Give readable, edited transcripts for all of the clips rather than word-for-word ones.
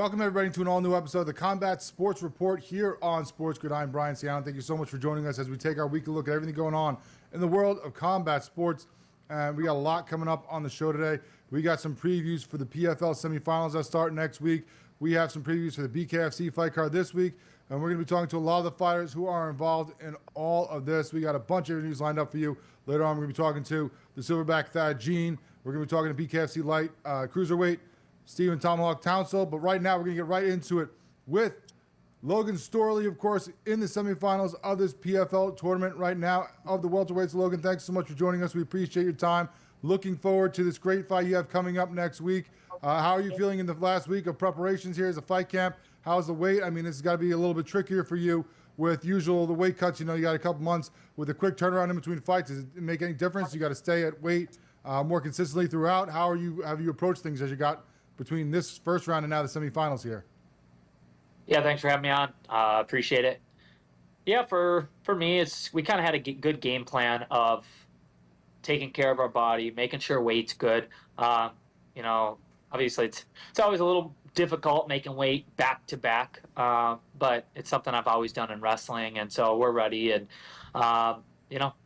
Welcome everybody to an all-new episode of the Combat Sports Report here on SportsGrid. I'm Brian Ciano. Thank you so much for joining us as we take our weekly look at everything going on in the world of combat sports. And we got a lot coming up on the show today. We got some previews for the PFL semifinals that start next week. We have some previews for the BKFC fight card this week. And we're going to be talking to a lot of the fighters who are involved in all of this. We got a bunch of interviews lined up for you. Later on, we're going to be talking to the Silverback Thad Gene. We're going to be talking to BKFC Light Cruiserweight Stephen Tomahawk Townsel. But right now, we're going to get right into it with Logan Storley, of course, in the semifinals of this PFL tournament right now of the welterweights. Logan, thanks so much for joining us. We appreciate your time. Looking forward to this great fight you have coming up next week. How are you feeling in the last week of preparations here as a fight camp? How's the weight? I mean, this has got to be a little bit trickier for you with the weight cuts. You know, you got a couple months with a quick turnaround in between fights. Does it make any difference? You got to stay at weight more consistently throughout. Have you approached things as you got between this first round and now the semifinals here? Yeah, thanks for having me on. Appreciate it. Yeah, for me, we kind of had a good game plan of taking care of our body, making sure weight's good. Obviously it's always a little difficult making weight back to back, but it's something I've always done in wrestling, and so we're ready, and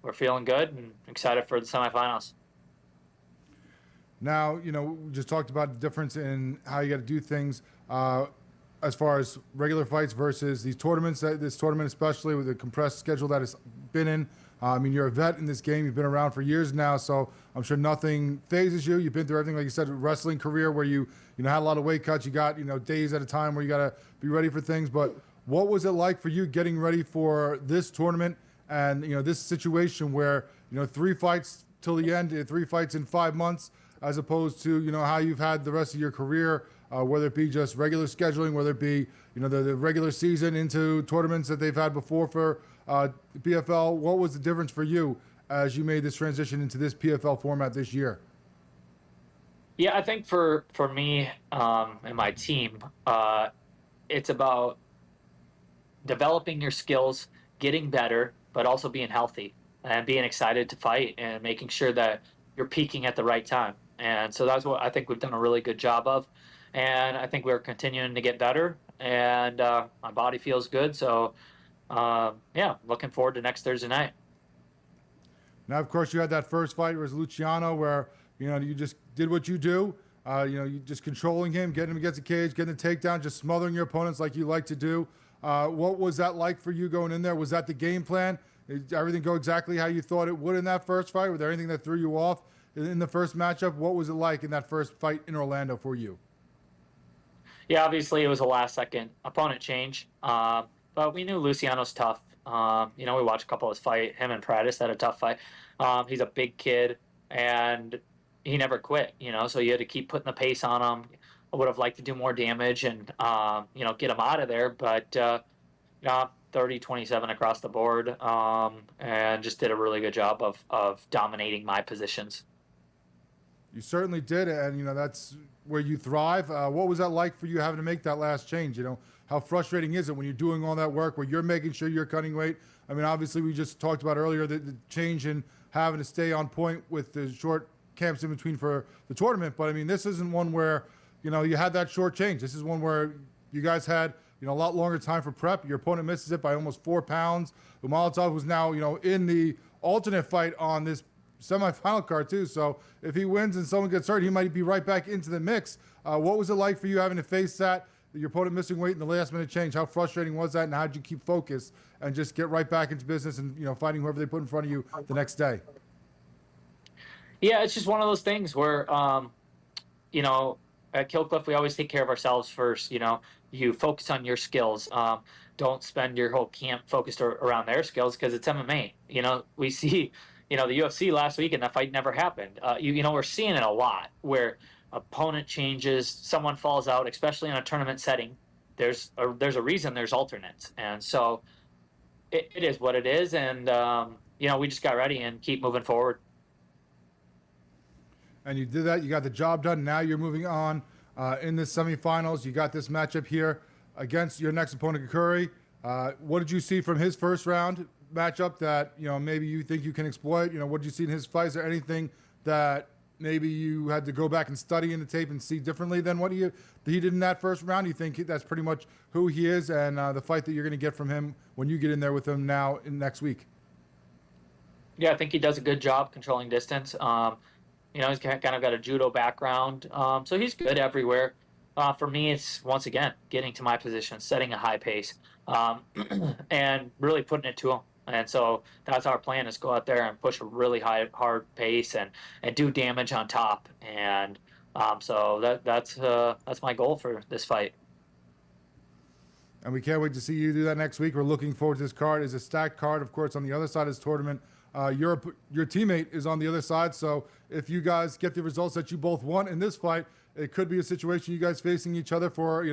we're feeling good and excited for the semifinals. Now, we just talked about the difference in how you got to do things as far as regular fights versus these tournaments, this tournament especially with the compressed schedule that it's been in. I mean, you're a vet in this game. You've been around for years now, so I'm sure nothing phases you. You've been through everything, like you said, wrestling career where you had a lot of weight cuts. You got, days at a time where you got to be ready for things. But what was it like for you getting ready for this tournament and, this situation where, 3 fights till the end, 3 fights in 5 months, as opposed to, how you've had the rest of your career, whether it be just regular scheduling, whether it be, the regular season into tournaments that they've had before for PFL. What was the difference for you as you made this transition into this PFL format this year? Yeah, I think for me and my team, it's about developing your skills, getting better, but also being healthy and being excited to fight and making sure that you're peaking at the right time. And so that's what I think we've done a really good job of. And I think we're continuing to get better, and my body feels good. So, looking forward to next Thursday night. Now, of course, you had that first fight with Ciano where, you just did what you do. You just controlling him, getting him against the cage, getting the takedown, just smothering your opponents like you like to do. What was that like for you going in there? Was that the game plan? Did everything go exactly how you thought it would in that first fight? Was there anything that threw you off in the first matchup? What was it like in that first fight in Orlando for you? Yeah, obviously it was a last-second opponent change, but we knew Luciano's tough. We watched a couple of his fight. Him and Prattis had a tough fight. He's a big kid, and he never quit, so you had to keep putting the pace on him. I would have liked to do more damage and, get him out of there, but 30-27 across the board, and just did a really good job of dominating my positions. You certainly did, and that's where you thrive. What was that like for you having to make that last change? How frustrating is it when you're doing all that work where you're making sure you're cutting weight? I mean, obviously we just talked about earlier the change in having to stay on point with the short camps in between for the tournament. But I mean, this isn't one where, you had that short change. This is one where you guys had, a lot longer time for prep. Your opponent misses it by almost 4 pounds. Umalatov was now, in the alternate fight on this semifinal card too. So if he wins and someone gets hurt, he might be right back into the mix. What was it like for you having to face that, your opponent missing weight in the last minute change? How frustrating was that, and how did you keep focus and just get right back into business and, fighting whoever they put in front of you the next day? Yeah, it's just one of those things where, at Killcliff, we always take care of ourselves first. You focus on your skills. Don't spend your whole camp focused around their skills, because it's MMA. We see, the UFC last week and that fight never happened. We're seeing it a lot where opponent changes, someone falls out, especially in a tournament setting. There's a reason there's alternates. And so it is what it is. And, we just got ready and keep moving forward. And you did that. You got the job done. Now you're moving on in the semifinals. You got this matchup here against your next opponent, Curry. What did you see from his first round matchup that maybe you think you can exploit? What did you see in his fight? Is there anything that maybe you had to go back and study in the tape and see differently than what he did in that first round? You think that's pretty much who he is and the fight that you're going to get from him when you get in there with him now in next week? Yeah, I think he does a good job controlling distance. He's kind of got a judo background, so he's good everywhere. For me, it's once again getting to my position, setting a high pace, and really putting it to him. And so that's our plan: is go out there and push a really hard pace and do damage on top. And so that's my goal for this fight. And we can't wait to see you do that next week. We're looking forward to this card. It's a stacked card, of course. On the other side of this tournament, your teammate is on the other side. So if you guys get the results that you both want in this fight, it could be a situation you guys facing each other for,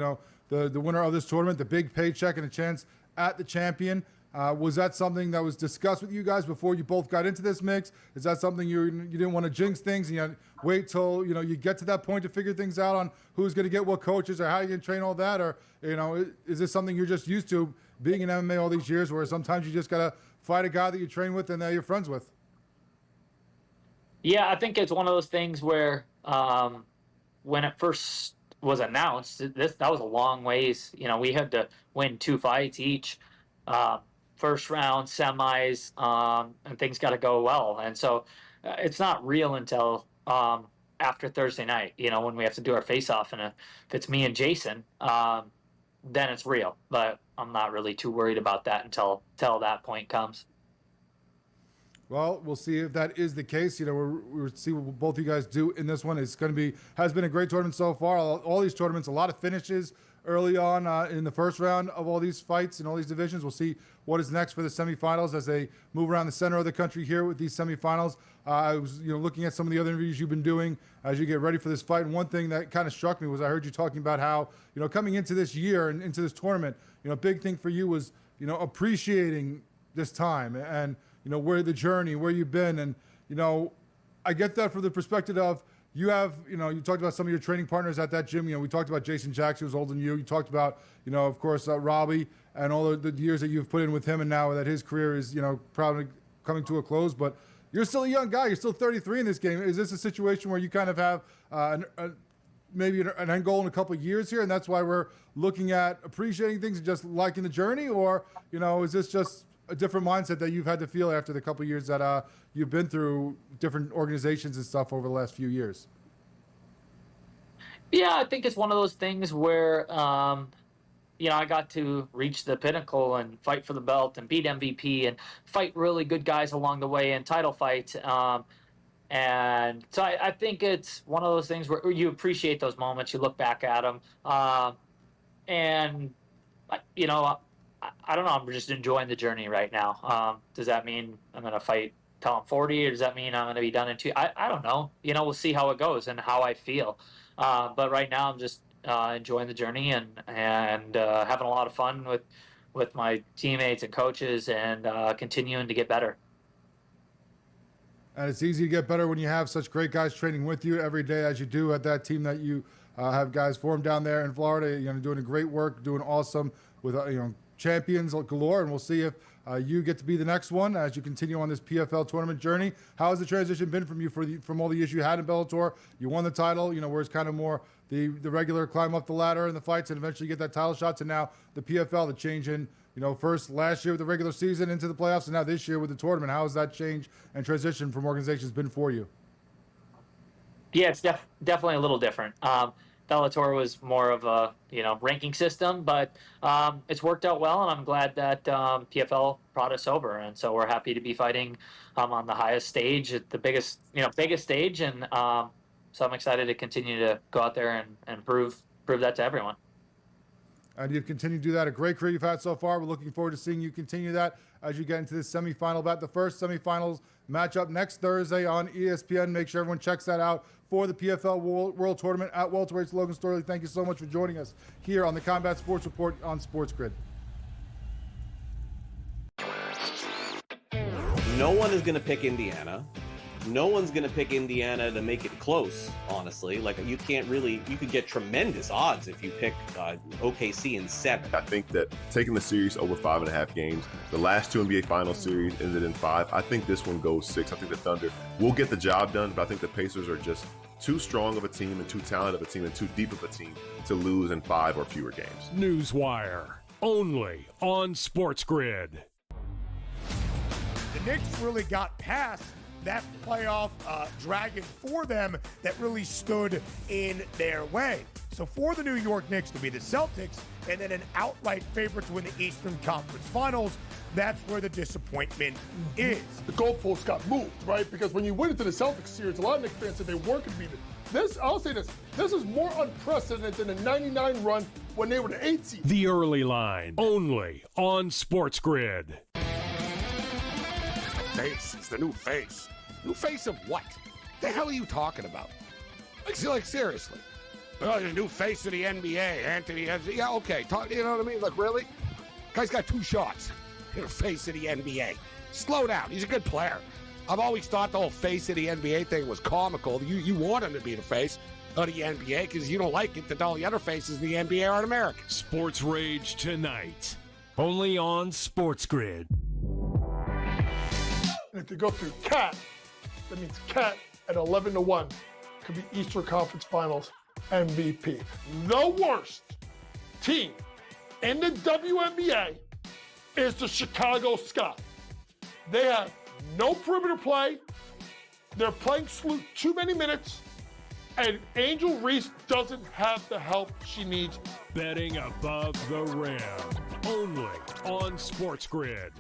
the winner of this tournament, the big paycheck and a chance at the champion. Was that something that was discussed with you guys before you both got into this mix? Is that something you didn't want to jinx things and you wait till you get to that point to figure things out on who's going to get what coaches or how you're going to train all that? Or is this something you're just used to being in MMA all these years, where sometimes you just got to fight a guy that you train with and that you're friends with? Yeah, I think it's one of those things where when it first was announced, that was a long ways. We had to win 2 fights each. First round, semis, and things got to go well. And so it's not real until after Thursday night, when we have to do our face-off. And if it's me and Jason, then it's real. But I'm not really too worried about that until that point comes. Well, we'll see if that is the case. We'll see what both you guys do in this one. It's going to has been a great tournament so far. All these tournaments, a lot of finishes early on in the first round of all these fights and all these divisions. We'll see what is next for the semifinals as they move around the center of the country here with these semifinals. I was looking at some of the other interviews you've been doing as you get ready for this fight, and one thing that kind of struck me was I heard you talking about how coming into this year and into this tournament, big thing for you was appreciating this time and where the journey, where you've been. And I get that from the perspective of you have, you talked about some of your training partners at that gym. We talked about Jason Jackson, who's older than you. You talked about, of course, Robbie and all the years that you've put in with him, and now that his career is, probably coming to a close. But you're still a young guy. You're still 33 in this game. Is this a situation where you kind of have maybe an end goal in a couple of years here, and that's why we're looking at appreciating things and just liking the journey? Or, is this just a different mindset that you've had to feel after the couple of years that you've been through different organizations and stuff over the last few years? Yeah, I think it's one of those things where, I got to reach the pinnacle and fight for the belt and beat MVP and fight really good guys along the way in title fights. And so I think it's one of those things where you appreciate those moments, you look back at them. I don't know. I'm just enjoying the journey right now. Does that mean I'm going to fight till I'm 40, or does that mean I'm going to be done in 2? I don't know. We'll see how it goes and how I feel. But right now, I'm just enjoying the journey and having a lot of fun with my teammates and coaches and continuing to get better. And it's easy to get better when you have such great guys training with you every day, as you do at that team that you have guys formed down there in Florida. Doing a great work, doing awesome with champions galore, and we'll see if you get to be the next one as you continue on this PFL tournament journey. How has the transition been from you from all the years you had in Bellator? You won the title, where it's kind of more the regular climb up the ladder in the fights and eventually get that title shot, to now the PFL, the change in, first last year with the regular season into the playoffs and now this year with the tournament. How has that change and transition from organizations been for you? Yeah, it's definitely a little different. Bellator was more of a ranking system, but it's worked out well, and I'm glad that PFL brought us over, and so we're happy to be fighting on the highest stage, at the biggest stage, and so I'm excited to continue to go out there and prove that to everyone. And you've continued to do that. A great career you've had so far. We're looking forward to seeing you continue that as you get into this semifinal bout. The first semifinals matchup next Thursday on ESPN. Make sure everyone checks that out for the PFL World Tournament at welterweights. Logan Storley, thank you so much for joining us here on the Combat Sports Report on SportsGrid. No one is going to pick Indiana. no one's going to pick Indiana to make it close, honestly. Like, you could get tremendous odds if you pick OKC in 7. I think that taking the series over 5.5 games, the last 2 NBA Finals series ended in 5. I think this one goes 6. I think the Thunder will get the job done, but I think the Pacers are just too strong of a team and too talented of a team and too deep of a team to lose in 5 or fewer games. Newswire, only on SportsGrid. The Knicks really got past that playoff dragon for them that really stood in their way. So for the New York Knicks to be the Celtics and then an outright favorite to win the Eastern Conference Finals, that's where the disappointment is. The goalposts got moved, right? Because when you went into the Celtics series, a lot of Knicks fans said they weren't going to beat it. I'll say this is more unprecedented than the 99 run when they were the 8th seed. The Early Line, only on SportsGrid. Face. It's the new face. New face of what? The hell are you talking about? Like seriously. Oh, the new face of the NBA, Anthony. Yeah, okay. You know what I mean? Like, really? Guy's got 2 shots. You're the face of the NBA. Slow down. He's a good player. I've always thought the whole face of the NBA thing was comical. You want him to be the face of the NBA because you don't like it that all the other faces of the NBA aren't American. Sports Rage tonight, only on SportsGrid. And if you go through Cat, that means Cat at 11-1 could be Eastern Conference Finals MVP. The worst team in the WNBA is the Chicago Sky. They have no perimeter play. They're playing Sloot too many minutes. And Angel Reese doesn't have the help she needs. Betting above the rim, only on SportsGrid.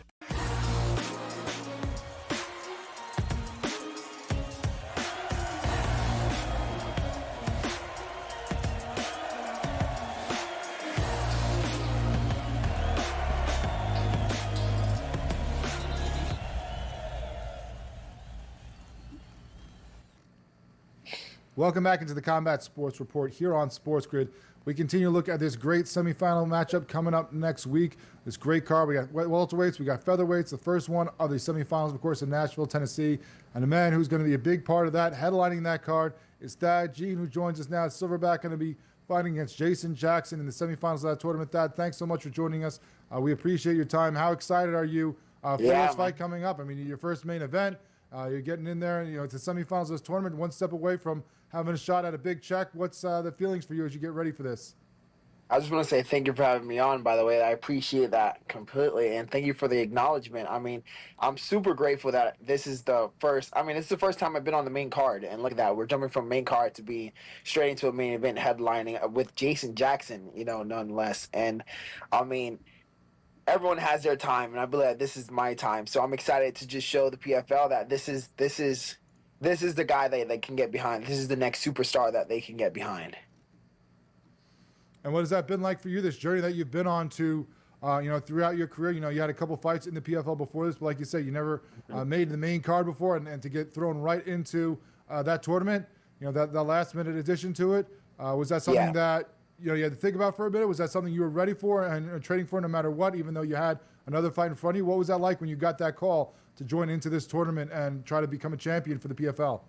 Welcome back into the Combat Sports Report here on SportsGrid. We continue to look at this great semifinal matchup coming up next week. This great card. We got welterweights, we got featherweights. The first one of the semifinals, of course, in Nashville, Tennessee. And the man who's going to be a big part of that, headlining that card, is Thad Jean, who joins us now. Silverback going to be fighting against Jason Jackson in the semifinals of that tournament. Thad, thanks so much for joining us. We appreciate your time. How excited are you for this fight coming up? I mean, your first main event. You're getting in there, and it's the semifinals of this tournament, one step away from having a shot at a big check. What's the feelings for you as you get ready for this? I just want to say thank you for having me on, by the way. I appreciate that completely, and thank you for the acknowledgement. I mean, I'm super grateful that this is the first time I've been on the main card, and look at that. We're jumping from main card to being straight into a main event headlining with Jason Jackson, nonetheless. And, I mean, everyone has their time, and I believe that this is my time. So I'm excited to just show the PFL that this is the guy that they can get behind. This is the next superstar that they can get behind. And what has that been like for you, this journey that you've been on to, throughout your career? You had a couple fights in the PFL before this, but like you said, you never made the main card before, and to get thrown right into that tournament, that last-minute addition to it, was that something that you had to think about for a bit? Was that something you were ready for and training for no matter what, even though you had another fight in front of you? What was that like when you got that call to join into this tournament and try to become a champion for the PFL?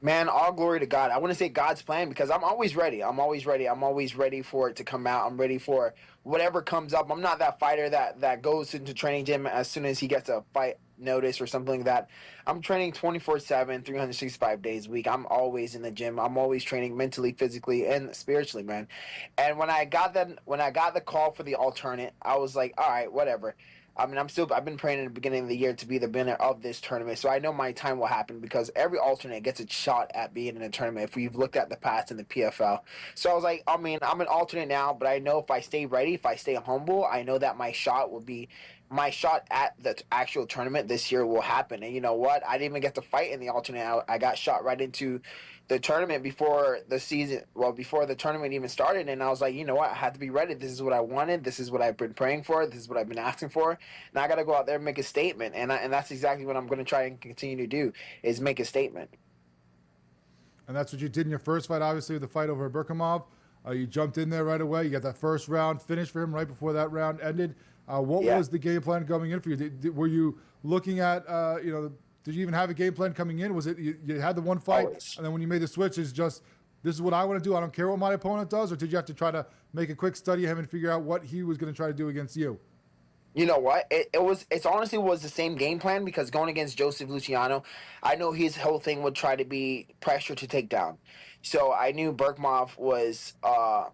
Man, all glory to God. I want to say God's plan because I'm always ready. I'm always ready for it to come out. I'm ready for whatever comes up. I'm not that fighter that goes into training gym as soon as he gets a fight notice or something like that. I'm training 24/7, 365 days a week. I'm always in the gym. I'm always training mentally, physically, and spiritually, man. And when I got the call for the alternate, I was like, all right, whatever. I mean, I've been praying in the beginning of the year to be the winner of this tournament. So I know my time will happen because every alternate gets a shot at being in a tournament if we've looked at the past in the PFL. So I was like, I mean, I'm an alternate now, but I know if I stay ready, if I stay humble, I know that my shot at the actual tournament this year will happen. And you know what? I didn't even get to fight in the alternate. I got shot right into the tournament before the tournament even started. And I was like, you know what? I had to be ready. This is what I wanted. This is what I've been praying for. This is what I've been asking for. Now I got to go out there and make a statement. And that's exactly what I'm going to try and continue to do is make a statement. And that's what you did in your first fight, obviously, with the fight over Berkimov. You jumped in there right away. You got that first round finish for him right before that round ended. What was the game plan going in for you? Were you looking at did you even have a game plan coming in? Was it you had the one fight, Always. and then when you made the switch, it's just this is what I want to do. I don't care what my opponent does, or did you have to try to make a quick study of him and figure out what he was going to try to do against you? You know what? It's honestly was the same game plan because going against Joseph Luciano, I know his whole thing would try to be pressure to take down. So I knew Berkmov was,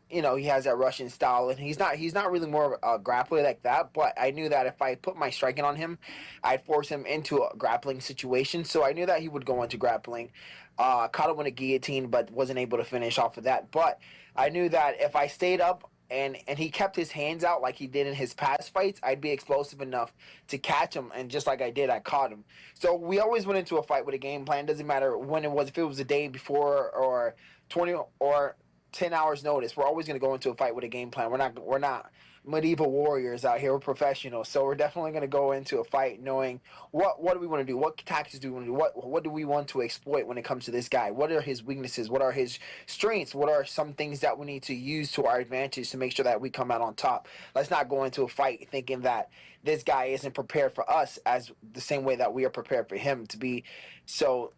he has that Russian style, and he's not really more of a grappler like that. But I knew that if I put my striking on him, I'd force him into a grappling situation. So I knew that he would go into grappling. Caught him with a guillotine, but wasn't able to finish off of that. But I knew that if I stayed up and he kept his hands out like he did in his past fights, I'd be explosive enough to catch him. And just like I did, I caught him. So we always went into a fight with a game plan. Doesn't matter when it was, if it was the day before or 20 or 10 hours notice. We're always going to go into a fight with a game plan. We're not medieval warriors out here. We're professionals. So we're definitely going to go into a fight knowing what do we want to do? What tactics do we want to do? What do we want to exploit when it comes to this guy? What are his weaknesses? What are his strengths? What are some things that we need to use to our advantage to make sure that we come out on top? Let's not go into a fight thinking that this guy isn't prepared for us as the same way that we are prepared for him to be so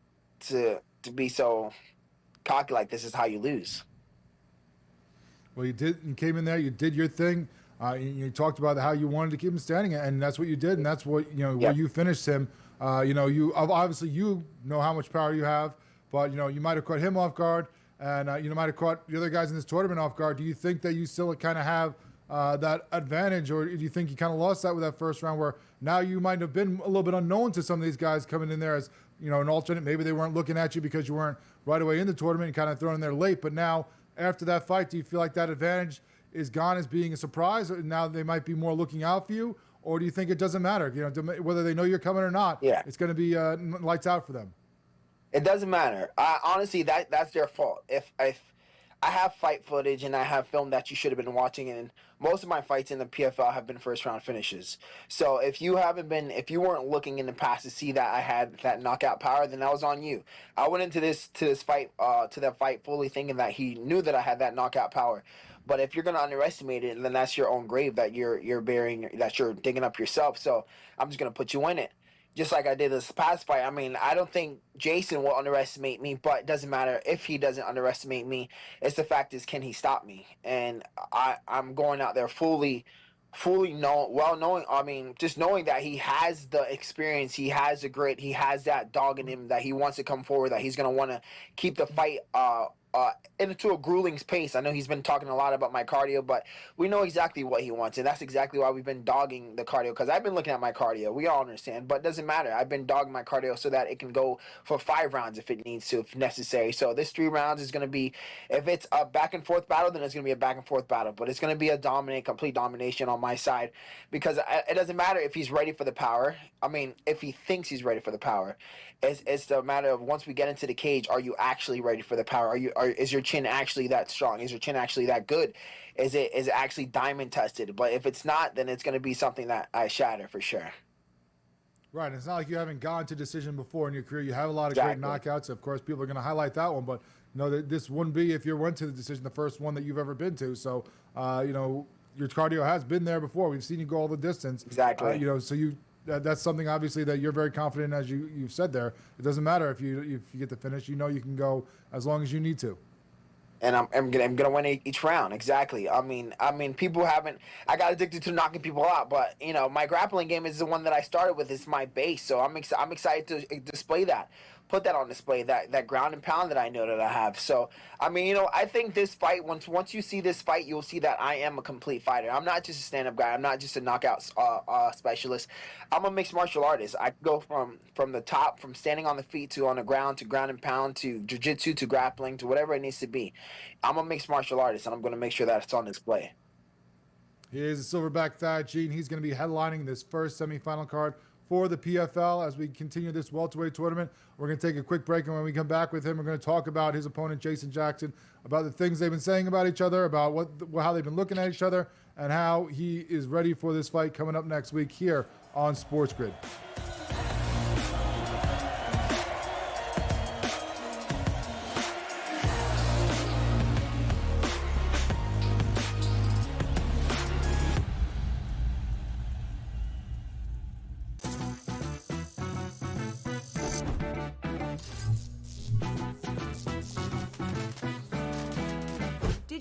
cocky like this is how you lose. Well, you came in there, you did your thing. You talked about how you wanted to keep him standing, and that's what you did, and that's what where you finished him. You obviously you know how much power you have, but you might have caught him off guard, and might have caught the other guys in this tournament off guard. Do you think that you still kind of have that advantage, or do you think you kind of lost that with that first round, where now you might have been a little bit unknown to some of these guys coming in there as an alternate? Maybe they weren't looking at you because you weren't right away in the tournament and kind of thrown in there late, but now after that fight, do you feel like that advantage is gone as being a surprise, or now they might be more looking out for you, or do you think it doesn't matter? Whether they know you're coming or not, it's going to be lights out for them. It doesn't matter. Honestly, that's their fault. If I have fight footage and I have film that you should have been watching, and most of my fights in the PFL have been first round finishes. So if you weren't looking in the past to see that I had that knockout power, then that was on you. I went into this fight fully thinking that he knew that I had that knockout power. But if you're going to underestimate it, then that's your own grave that you're burying, that you're digging up yourself. So I'm just going to put you in it. Just like I did this past fight. I mean, I don't think Jason will underestimate me, but it doesn't matter if he doesn't underestimate me. It's the fact is, can he stop me? And I'm going out there fully knowing, just knowing that he has the experience, he has the grit, he has that dog in him, that he wants to come forward, that he's going to want to keep the fight into a grueling pace. I know he's been talking a lot about my cardio, but we know exactly what he wants, and that's exactly why we've been dogging the cardio, because I've been looking at my cardio. We all understand, but it doesn't matter. I've been dogging my cardio so that it can go for 5 rounds if it needs to, if necessary. So this 3 rounds is going to be, if it's a back and forth battle, then it's going to be a back and forth battle, but it's going to be a complete domination on my side, because it doesn't matter if he's ready for the power. I mean, if he thinks he's ready for the power. It's the matter of, once we get into the cage, are you actually ready for the power? Is your chin actually that strong? Is your chin actually that good? Is it actually diamond tested? But if it's not, then it's going to be something that I shatter for sure. Right. It's not like you haven't gone to decision before in your career. You have a lot of great knockouts. Of course, people are going to highlight that one, but this wouldn't be, if you went to the decision, the first one that you've ever been to. So, your cardio has been there before. We've seen you go all the distance. Exactly. So that's something obviously that you're very confident, as you've said there. It doesn't matter if you get the finish. You can go as long as you need to. And I'm gonna win each round. Exactly. I mean, people haven't. I got addicted to knocking people out, but my grappling game is the one that I started with. It's my base, so I'm excited to display that, put that on display. That ground and pound that I know that I have. So I mean, I think this fight, once you see this fight, you'll see that I am a complete fighter. I'm not just a stand-up guy. I'm not just a knockout specialist. I'm a mixed martial artist. I go from the top, from standing on the feet to on the ground, to ground and pound, to jiu-jitsu, to grappling, to whatever it needs to be. I'm a mixed martial artist, and I'm going to make sure that it's on display. He is a silverback Thad Gene. He's going to be headlining this first semifinal card for the PFL as we continue this welterweight tournament. We're going to take a quick break, and when we come back with him, we're going to talk about his opponent, Jason Jackson, about the things they've been saying about each other, about how they've been looking at each other, and how he is ready for this fight coming up next week here on SportsGrid.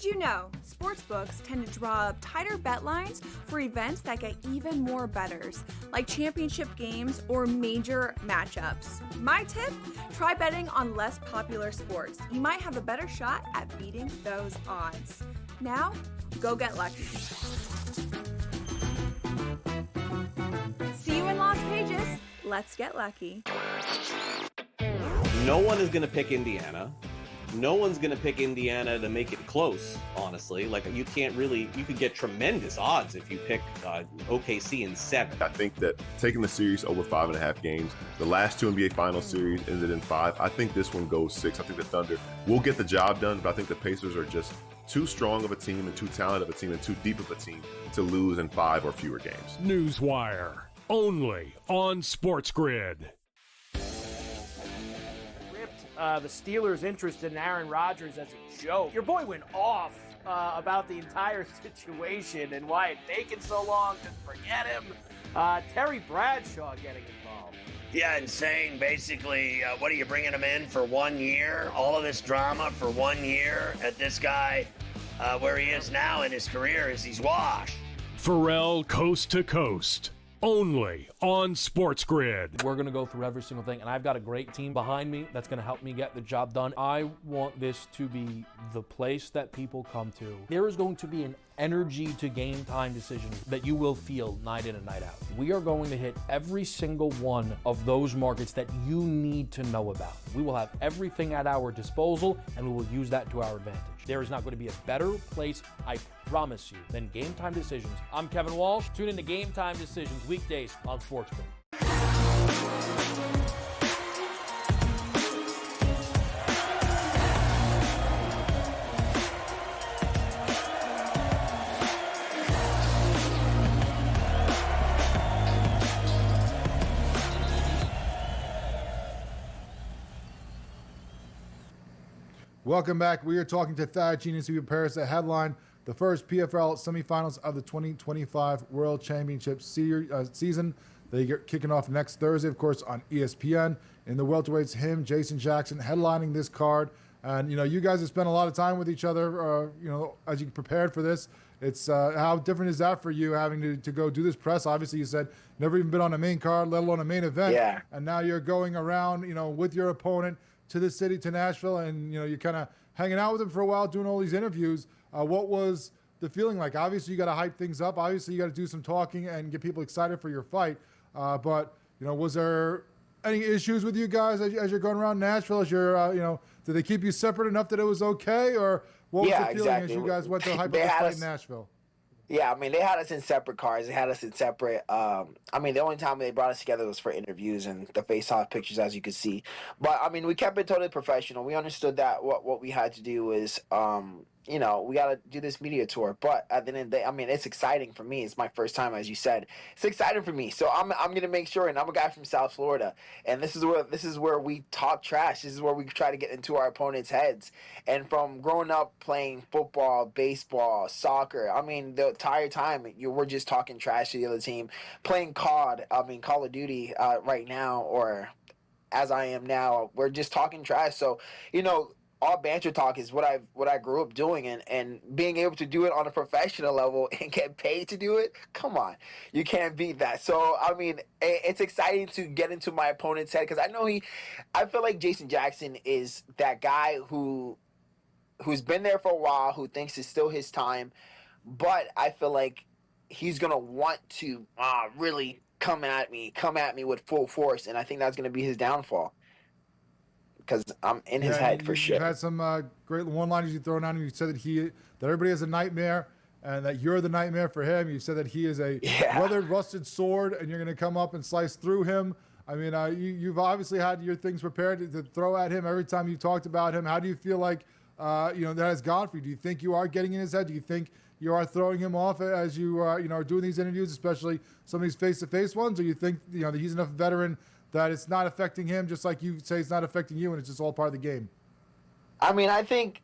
Did you know sportsbooks tend to draw up tighter bet lines for events that get even more bettors, like championship games or major matchups? My tip, try betting on less popular sports. You might have a better shot at beating those odds. Now, go get lucky. See you in Las Vegas. Let's get lucky. No one is going to pick Indiana. No one's going to pick Indiana to make it close, honestly. Like, you can't really, you could get tremendous odds if you pick OKC in 7. I think that taking the series over 5.5 games, the last 2 NBA Finals series ended in 5. I think this one goes 6. I think the Thunder will get the job done, but I think the Pacers are just too strong of a team and too talented of a team and too deep of a team to lose in 5 or fewer games. Newswire, only on SportsGrid. The Steelers' interest in Aaron Rodgers as a joke. Your boy went off about the entire situation and why it taken so long to forget him. Terry Bradshaw getting involved. Yeah, and saying basically, what are you bringing him in for 1 year? All of this drama for 1 year at this guy, where he is now in his career is he's washed. Pharrell Coast to Coast, only on SportsGrid. We're going to go through every single thing, and I've got a great team behind me that's going to help me get the job done. I want this to be the place that people come to. There is going to be an energy to game time decisions that you will feel night in and night out. We are going to hit every single one of those markets that you need to know about. We will have everything at our disposal, and we will use that to our advantage. There is not going to be a better place, I promise you, than Game Time Decisions. I'm Kevin Walsh. Tune in to Game Time Decisions weekdays on SportsGrid. Welcome back. We are talking to Thad Genius, who prepares to headline the first PFL semifinals of the 2025 World Championship season. They get kicking off next Thursday, of course, on ESPN. In the welterweights, him, Jason Jackson, headlining this card. And, you guys have spent a lot of time with each other, as you prepared for this. It's how different is that for you, having to go do this press? Obviously, you said never even been on a main card, let alone a main event. Yeah. And now you're going around, with your opponent to the city, to Nashville, and you're kind of hanging out with him for a while, doing all these interviews. What was the feeling like? Obviously, you got to hype things up. Obviously, you got to do some talking and get people excited for your fight. But was there any issues with you guys as you're going around Nashville? As you're, did they keep you separate enough that it was okay, or what was the feeling exactly. as you guys went to hype up this fight in Nashville? Yeah, they had us in separate cars. They had us in separate. The only time they brought us together was for interviews and the face-off pictures, as you could see. But we kept it totally professional. We understood that what we had to do was, we got to do this media tour. But at the end of the day, it's exciting for me. It's my first time, as you said. It's exciting for me. So I'm gonna make sure. And I'm a guy from South Florida, and this is where we talk trash. This is where we try to get into our opponents' heads. And from growing up playing football, baseball, soccer, the entire time we're just talking trash to the other team. Playing COD, Call of Duty, right now, or as I am now, we're just talking trash. So all banter talk is what I grew up doing, and being able to do it on a professional level and get paid to do it, come on, you can't beat that. So it's exciting to get into my opponent's head, because I feel like Jason Jackson is that guy who's been there for a while, who thinks it's still his time, but I feel like he's gonna want to really come at me with full force, and I think that's gonna be his downfall. Because I'm in his head for sure. You've had some great one-liners you thrown out, and you said that everybody has a nightmare, and that you're the nightmare for him. You said that he is a weathered, rusted sword, and you're going to come up and slice through him. You've obviously had your things prepared to throw at him every time you talked about him. How do you feel like that has gone for you? Do you think you are getting in his head? Do you think you are throwing him off as you are doing these interviews, especially some of these face-to-face ones? Or you think that he's enough veteran that it's not affecting him, just like you say it's not affecting you, and it's just all part of the game? I think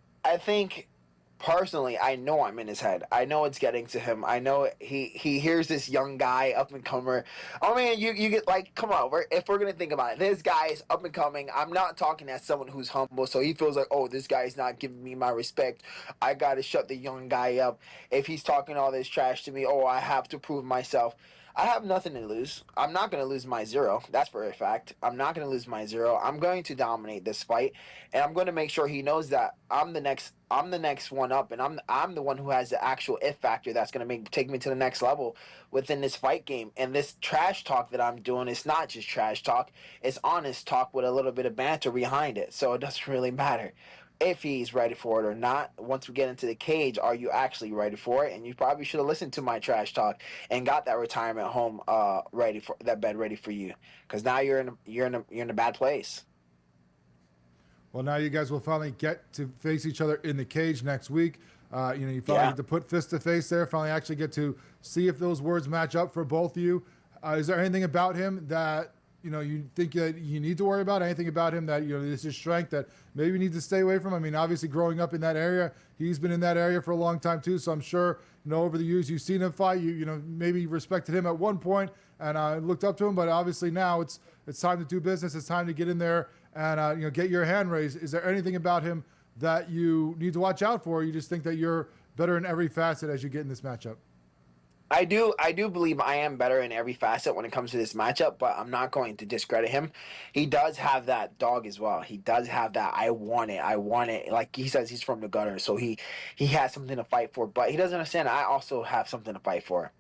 personally, I know I'm in his head. I know it's getting to him. I know he hears this young guy, up and comer. I mean, you get like, come on. If we're gonna think about it, this guy is up and coming. I'm not talking as someone who's humble, so he feels like, oh, this guy's not giving me my respect. I gotta shut the young guy up. If he's talking all this trash to me, oh, I have to prove myself. I have nothing to lose. I'm not going to lose my 0. That's for a fact. I'm not going to lose my 0. I'm going to dominate this fight, and I'm going to make sure he knows that I'm the next one up, and I'm the one who has the actual it factor that's going to take me to the next level within this fight game. And this trash talk that I'm doing is not just trash talk. It's honest talk with a little bit of banter behind it. So it doesn't really matter if he's ready for it or not. Once we get into the cage, are you actually ready for it? And you probably should have listened to my trash talk and got that retirement home ready for that bed ready for you, because now you're in a bad place. Well, now you guys will finally get to face each other in the cage next week. You finally get to put fist to face there. Finally, actually get to see if those words match up for both of you. Is there anything about him that you think that you need to worry about? Anything about him that, this is strength that maybe you need to stay away from? I mean, obviously growing up in that area, he's been in that area for a long time too. So I'm sure, over the years you've seen him fight, maybe respected him at one point and looked up to him, but obviously now it's time to do business. It's time to get in there and, get your hand raised. Is there anything about him that you need to watch out for? Or you just think that you're better in every facet as you get in this matchup? I do believe I am better in every facet when it comes to this matchup, but I'm not going to discredit him. He does have that dog as well. He does have that I want it. Like he says, he's from the gutter, so he has something to fight for, but he doesn't understand I also have something to fight for.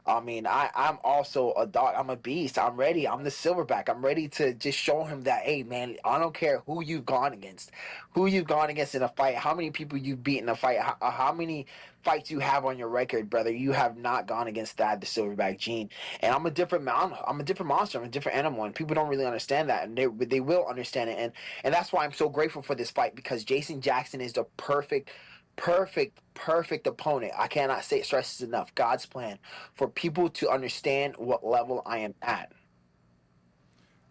I mean, I'm also a dog. I'm a beast. I'm ready. I'm the silverback. I'm ready to just show him that, hey, man, I don't care who you've gone against in a fight, how many people you've beaten in a fight, how many fights you have on your record, brother. You have not gone against the silverback gene. And I'm a different monster. I'm a different animal, and people don't really understand that, and they will understand it. And that's why I'm so grateful for this fight, because Jason Jackson is the perfect opponent. I cannot stress this enough. God's plan for people to understand what level I am at.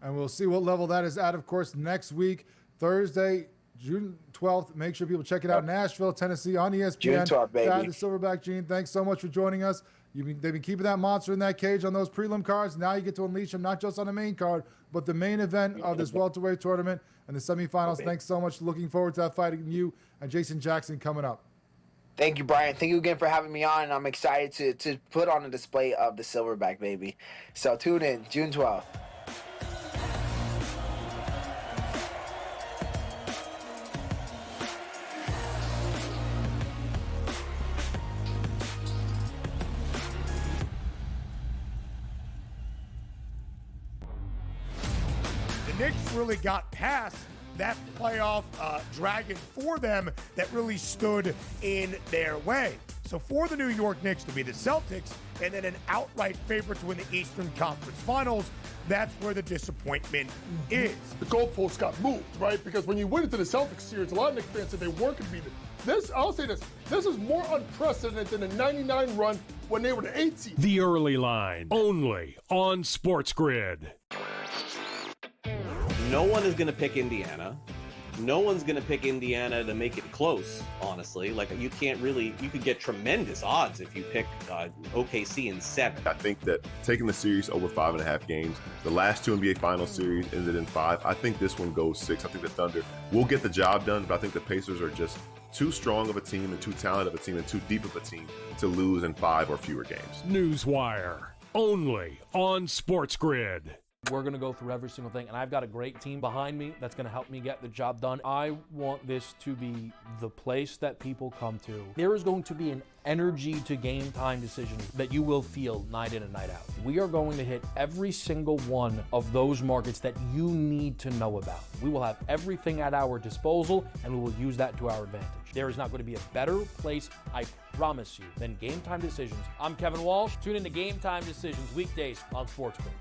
And we'll see what level that is at, of course, next week, Thursday, June 12th. Make sure people check it out. Nashville, Tennessee on ESPN. June 12th, baby. The Silverback Gene, thanks so much for joining us. They've been keeping that monster in that cage on those prelim cards. Now you get to unleash him, not just on the main card, but the main event of this welterweight tournament and the semifinals. Thanks so much. Looking forward to that fight against you and Jason Jackson coming up. Thank you, Brian. Thank you again for having me on. I'm excited to put on a display of the Silverback, baby. So tune in, June 12th. The Knicks really got past that playoff dragon for them that really stood in their way. So for the New York Knicks to be the Celtics and then an outright favorite to win the Eastern Conference Finals, that's where the disappointment is. The goalposts got moved, right? Because when you went into the Celtics series, a lot of Knicks fans said they weren't going to beat it. I'll say this is more unprecedented than the 99 run when they were the 8th seed. The Early Line, only on SportsGrid. No one is going to pick Indiana. No one's going to pick Indiana to make it close, honestly. Like, you could get tremendous odds if you pick OKC in 7. I think that taking the series over 5.5 games, the last 2 NBA Finals series ended in 5. I think this one goes 6. I think the Thunder will get the job done, but I think the Pacers are just too strong of a team and too talented of a team and too deep of a team to lose in 5 or fewer games. Newswire, only on SportsGrid. We're going to go through every single thing, and I've got a great team behind me that's going to help me get the job done. I want this to be the place that people come to. There is going to be an energy to game time decisions that you will feel night in and night out. We are going to hit every single one of those markets that you need to know about. We will have everything at our disposal, and we will use that to our advantage. There is not going to be a better place, I promise you, than Game Time Decisions. I'm Kevin Walsh. Tune in to Game Time Decisions weekdays on SportsGrid.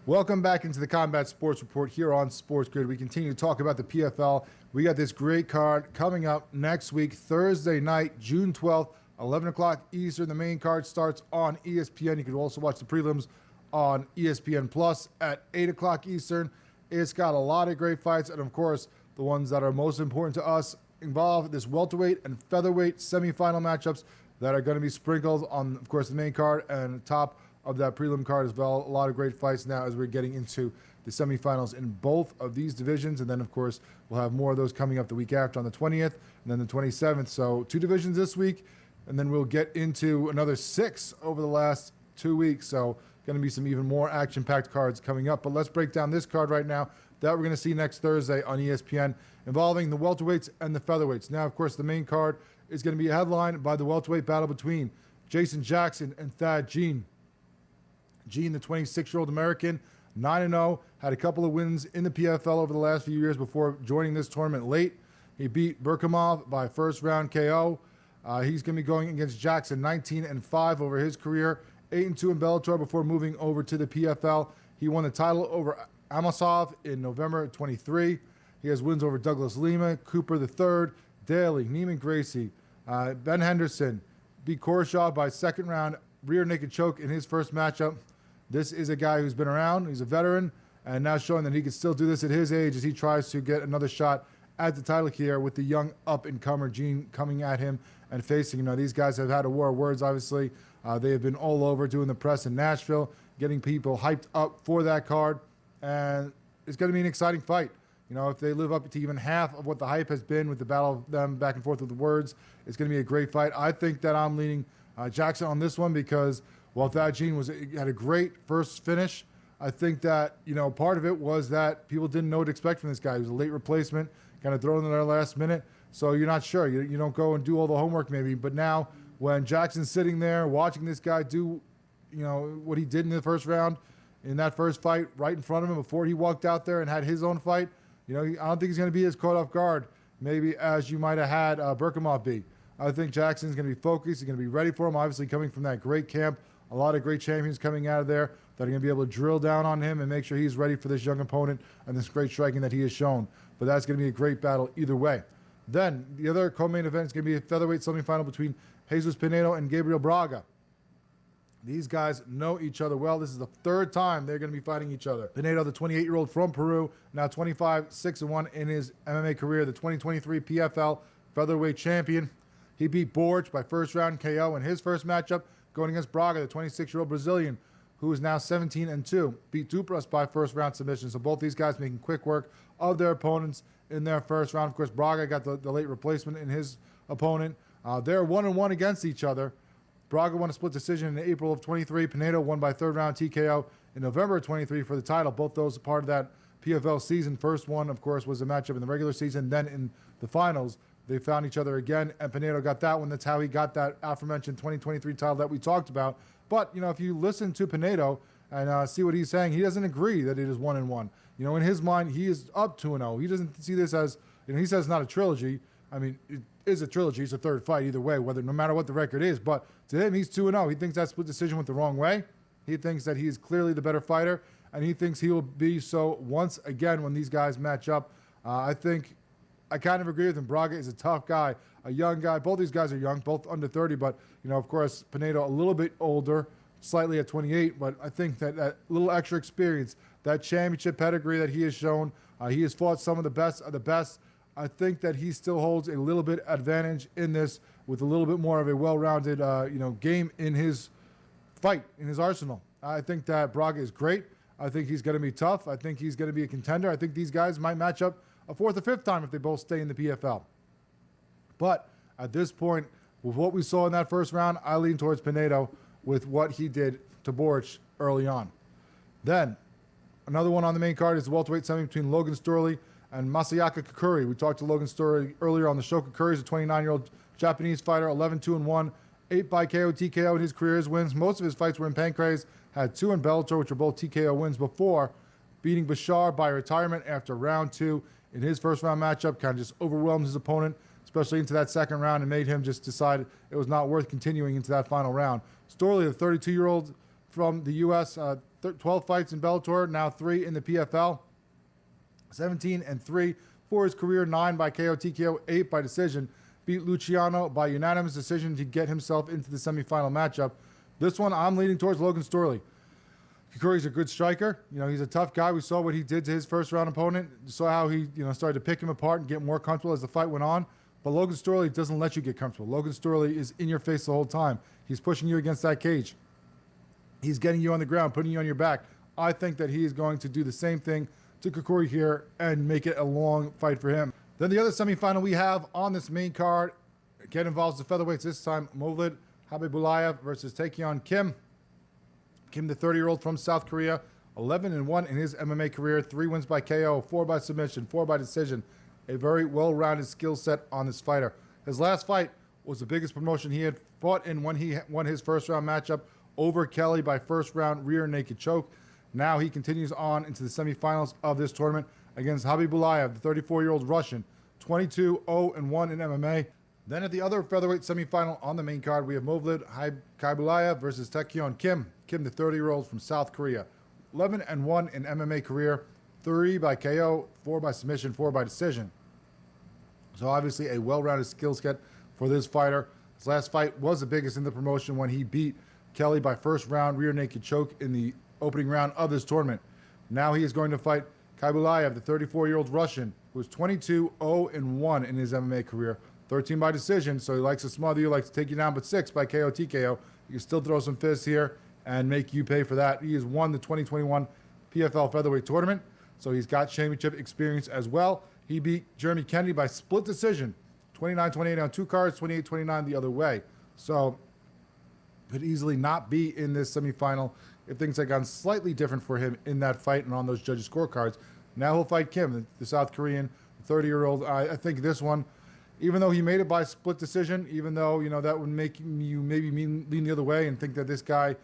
Welcome back into the Combat Sports Report here on SportsGrid. We continue to talk about the PFL. We got this great card coming up next week, Thursday night, June 12th, 11 o'clock Eastern. The main card starts on ESPN. You can also watch the prelims on ESPN Plus at 8 o'clock Eastern. It's got a lot of great fights, and of course, the ones that are most important to us involve this welterweight and featherweight semifinal matchups that are going to be sprinkled on, of course, the main card and top of that prelim card as well. A lot of great fights now as we're getting into the semifinals in both of these divisions. And then, of course, we'll have more of those coming up the week after on the 20th and then the 27th. So 2 divisions this week, and then we'll get into another 6 over the last 2 weeks. So going to be some even more action-packed cards coming up. But let's break down this card right now that we're going to see next Thursday on ESPN involving the welterweights and the featherweights. Now, of course, the main card is going to be headlined by the welterweight battle between Jason Jackson and Thad Jean. Jean, the 26-year-old American, 9-0, had a couple of wins in the PFL over the last few years before joining this tournament late. He beat Berkamov by first-round KO. He's going to be going against Jackson, 19-5 over his career, 8-2 in Bellator before moving over to the PFL. He won the title over Amosov in November 23. He has wins over Douglas Lima, Cooper III, Daly, Neiman Gracie, Ben Henderson, beat Korshov by second-round rear naked choke in his first matchup. This is a guy who's been around. He's a veteran and now showing that he can still do this at his age as he tries to get another shot at the title here with the young up-and-comer Gene coming at him and facing him. Now, these guys have had a war of words, obviously. They have been all over doing the press in Nashville, getting people hyped up for that card. And it's going to be an exciting fight. You know, if they live up to even half of what the hype has been with the battle of them back and forth with the words, it's going to be a great fight. I think that I'm leaning Jackson on this one because while Thad Jean had a great first finish, I think that, you know, part of it was that people didn't know what to expect from this guy. He was a late replacement, kind of thrown in there last minute. So you're not sure. You don't go and do all the homework maybe. But now when Jackson's sitting there watching this guy do, you know, what he did in the first round, in that first fight right in front of him before he walked out there and had his own fight, you know, I don't think he's going to be as caught off guard maybe as you might have had Berkamov be. I think Jackson's going to be focused. He's going to be ready for him, obviously coming from that great camp. A lot of great champions coming out of there that are going to be able to drill down on him and make sure he's ready for this young opponent and this great striking that he has shown. But that's going to be a great battle either way. Then the other co-main event is going to be a featherweight semifinal between Jesus Pinedo and Gabriel Braga. These guys know each other well. This is the third time they're going to be fighting each other. Pinedo, the 28-year-old from Peru, now 25-6-1 in his MMA career, the 2023 PFL featherweight champion. He beat Borch by first-round KO in his first matchup, going against Braga, the 26-year-old Brazilian, who is now 17-2. Beat Dupras by first-round submission. So both these guys making quick work of their opponents in their first round. Of course, Braga got the late replacement in his opponent. They're 1-1 against each other. Braga won a split decision in April of 23. Pinedo won by third-round TKO in November of 23 for the title. Both those are part of that PFL season. First one, of course, was a matchup in the regular season. Then in the finals, they found each other again, and Pinedo got that one. That's how he got that aforementioned 2023 title that we talked about. But, you know, if you listen to Pinedo and see what he's saying, he doesn't agree that it is 1-1. You know, in his mind, he is up 2-0. He doesn't see this as, you know, he says it's not a trilogy. I mean, it is a trilogy. It's a third fight either way, no matter what the record is. But to him, he's 2-0. He thinks that split decision went the wrong way. He thinks that he's clearly the better fighter, and he thinks he will be so once again when these guys match up. I kind of agree with him. Braga is a tough guy, a young guy. Both these guys are young, both under 30, but, you know, of course, Pinedo a little bit older, slightly at 28, but I think that little extra experience, that championship pedigree that he has shown, he has fought some of the best of the best. I think that he still holds a little bit advantage in this with a little bit more of a well-rounded, game in his fight, in his arsenal. I think that Braga is great. I think he's going to be tough. I think he's going to be a contender. I think these guys might match up a fourth or fifth time if they both stay in the PFL. But at this point, with what we saw in that first round, I lean towards Pinedo with what he did to Borch early on. Then, another one on the main card is the welterweight semi between Logan Storley and Masayaka Kukuri. We talked to Logan Storley earlier on the show. Kukuri is a 29-year-old Japanese fighter, 11-2-1, 8 by KO, TKO in his career. His wins, most of his fights were in Pancrase, had 2 in Bellator, which were both TKO wins before beating Bashar by retirement after round 2 in his first round matchup. Kind of just overwhelmed his opponent, especially into that second round, and made him just decide it was not worth continuing into that final round. Storley, the 32-year-old from the U.S., 12 fights in Bellator, now 3 in the PFL. 17-3 for his career, 9 by KO, TKO, 8 by decision. Beat Luciano by unanimous decision to get himself into the semifinal matchup. This one, I'm leaning towards Logan Storley. Kikuri's a good striker. You know, he's a tough guy. We saw what he did to his first-round opponent. Saw how he, started to pick him apart and get more comfortable as the fight went on. But Logan Storley doesn't let you get comfortable. Logan Storley is in your face the whole time. He's pushing you against that cage. He's getting you on the ground, putting you on your back. I think that he is going to do the same thing to Kikuri here and make it a long fight for him. Then the other semifinal we have on this main card, again, involves the featherweights. This time, Movlid Habibulayev versus Taekyon Kim. Kim, the 30-year-old from South Korea, 11-1 in his MMA career, 3 wins by KO, 4 by submission, 4 by decision. A very well-rounded skill set on this fighter. His last fight was the biggest promotion he had fought in when he won his first-round matchup over Kelly by first-round rear naked choke. Now he continues on into the semifinals of this tournament against Habibulayev, the 34-year-old Russian, 22-0-1 in MMA. Then at the other featherweight semifinal on the main card, we have Movlid Habibulayev versus Taekyon Kim. Kim, the 30-year-old from South Korea, 11-1 in MMA career, 3 by KO, 4 by submission, 4 by decision. So obviously a well-rounded skill set for this fighter. His last fight was the biggest in the promotion when he beat Kelly by first round rear naked choke in the opening round of this tournament. Now he is going to fight Habibulayev, the 34-year-old Russian, who is 22-0-1 in his MMA career, 13 by decision, so he likes to smother you, likes to take you down, but 6 by KO, TKO. You can still throw some fists here and make you pay for that. He has won the 2021 PFL featherweight tournament, so he's got championship experience as well. He beat Jeremy Kennedy by split decision, 29-28 on 2 cards, 28-29 the other way. So could easily not be in this semifinal if things had gone slightly different for him in that fight and on those judges' scorecards. Now he'll fight Kim, the South Korean 30-year-old. I think this one, even though he made it by split decision, even though, that would make you maybe lean the other way and think that this guy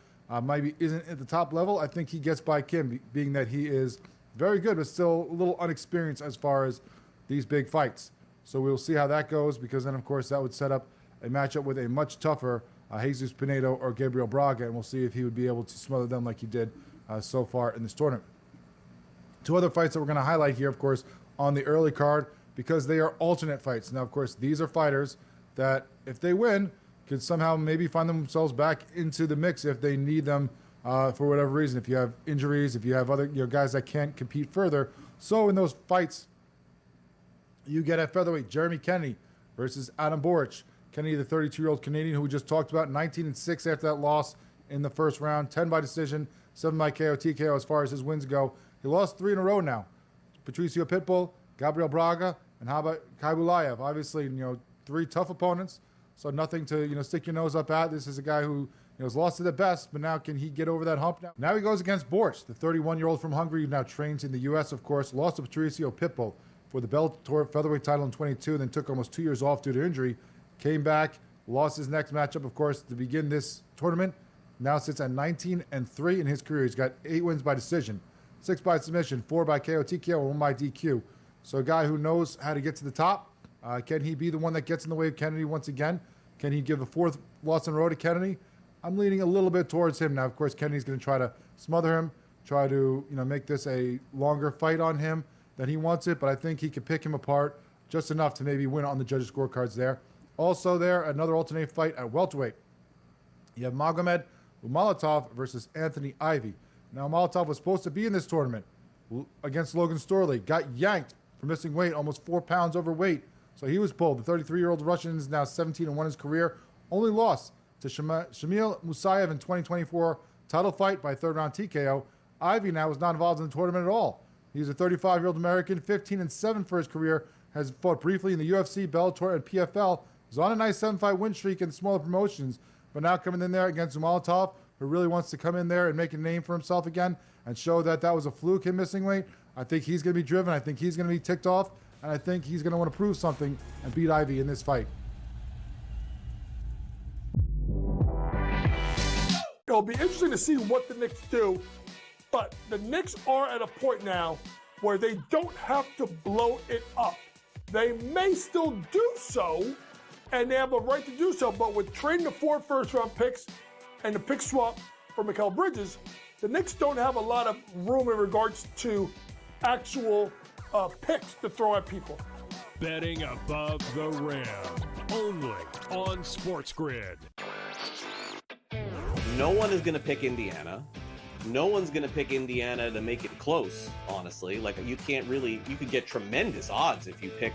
maybe isn't at the top level, I think he gets by Kim, being that he is very good, but still a little unexperienced as far as these big fights. So we'll see how that goes, because then, of course, that would set up a matchup with a much tougher Jesus Pinedo or Gabriel Braga, and we'll see if he would be able to smother them like he did so far in this tournament. 2 other fights that we're going to highlight here, of course, on the early card, because they are alternate fights. Now, of course, these are fighters that, if they win, could somehow maybe find themselves back into the mix if they need them for whatever reason. If you have injuries, if you have other guys that can't compete further. So in those fights, you get at featherweight Jeremy Kennedy versus Adam Boric. Kennedy, the 32-year-old Canadian who we just talked about, 19-6 after that loss in the first round, 10 by decision, 7 by KO, TKO as far as his wins go. He lost 3 in a row now. Patricio Pitbull, Gabriel Braga, and Habibulayev. Obviously, 3 tough opponents, so nothing to stick your nose up at. This is a guy who has lost to the best, but now can he get over that hump now? Now he goes against Boric, the 31-year-old from Hungary, who now trains in the U.S., of course. Lost to Patricio Pitbull for the Bellator featherweight title in 22, then took almost 2 years off due to injury. Came back, lost his next matchup, of course, to begin this tournament. Now sits at 19-3 in his career. He's got 8 wins by decision, 6 by submission, 4 by KO, TKO, and 1 by DQ. So a guy who knows how to get to the top. Can he be the one that gets in the way of Kennedy once again? Can he give the 4th loss in a row to Kennedy? I'm leaning a little bit towards him. Now, of course, Kennedy's going to try to smother him, try to make this a longer fight on him than he wants it, but I think he could pick him apart just enough to maybe win on the judges' scorecards there. Also there, another alternate fight at welterweight. You have Magomed Umalatov versus Anthony Ivy. Now, Umalatov was supposed to be in this tournament against Logan Storley. Got yanked for missing weight, almost 4 pounds overweight. So he was pulled. The 33-year-old Russian is now 17-1 in his career. Only lost to Shamil Musayev in 2024 title fight by 3rd round TKO. Ivy now is not involved in the tournament at all. He's a 35-year-old American, 15-7 for his career. Has fought briefly in the UFC, Bellator, and PFL. Was on a nice 7-fight win streak in smaller promotions, but now coming in there against Umalatov, who really wants to come in there and make a name for himself again and show that that was a fluke, him missing weight. I think he's going to be driven. I think he's going to be ticked off, and I think he's going to want to prove something and beat Ivy in this fight. It'll be interesting to see what the Knicks do, but the Knicks are at a point now where they don't have to blow it up. They may still do so, and they have a right to do so, but with trading the 4 first-round picks and the pick swap for Mikal Bridges, the Knicks don't have a lot of room in regards to actual picks to throw at people. Betting above the rim. Only on SportsGrid. No one is going to pick Indiana. No one's going to pick Indiana to make it close, honestly. Like, you can't really, you could get tremendous odds if you pick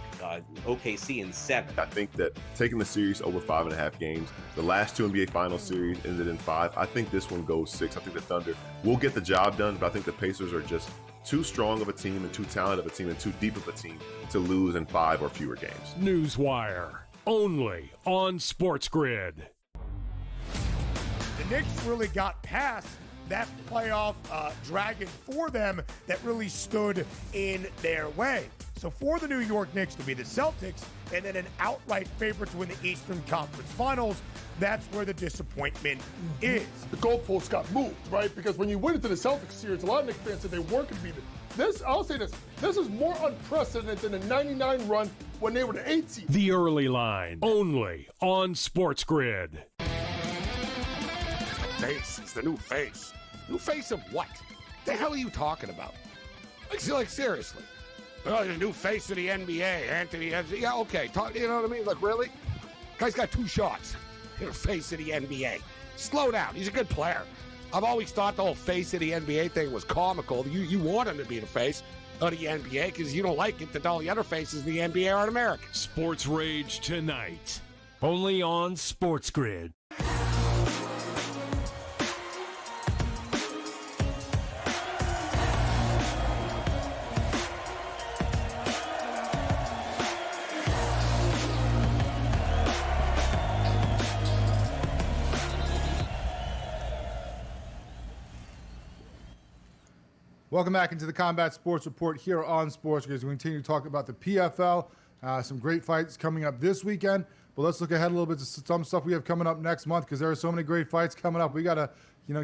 OKC in 7. I think that taking the series over 5.5 games, the last 2 NBA Finals series ended in 5. I think this one goes 6. I think the Thunder will get the job done, but I think the Pacers are just too strong of a team and too talented of a team and too deep of a team to lose in 5 or fewer games. Newswire. Only on SportsGrid. The Knicks really got past that playoff dragon for them that really stood in their way. So for the New York Knicks to be the Celtics and then an outright favorite to win the Eastern Conference Finals, that's where the disappointment is. The goalposts got moved, right? Because when you went into the Celtics series, a lot of Knicks fans said they weren't going to beat it. This, I'll say this is more unprecedented than the 99 run when they were the 8 seed. The Early Line. Only on SportsGrid. Face. It's the new face. New face of what? The hell are you talking about? Like seriously. Oh, the new face of the NBA, Anthony. Yeah, okay. You know what I mean? Like, really? Guy's got 2 shots. You're the face of the NBA. Slow down. He's a good player. I've always thought the whole face of the NBA thing was comical. You want him to be the face of the NBA because you don't like it that all the other faces of the NBA aren't American. Sports Rage tonight. Only on SportsGrid. Welcome back into the Combat Sports Report here on SportsGrid. We continue to talk about the PFL. Some great fights coming up this weekend. But let's look ahead a little bit to some stuff we have coming up next month because there are so many great fights coming up. We got to,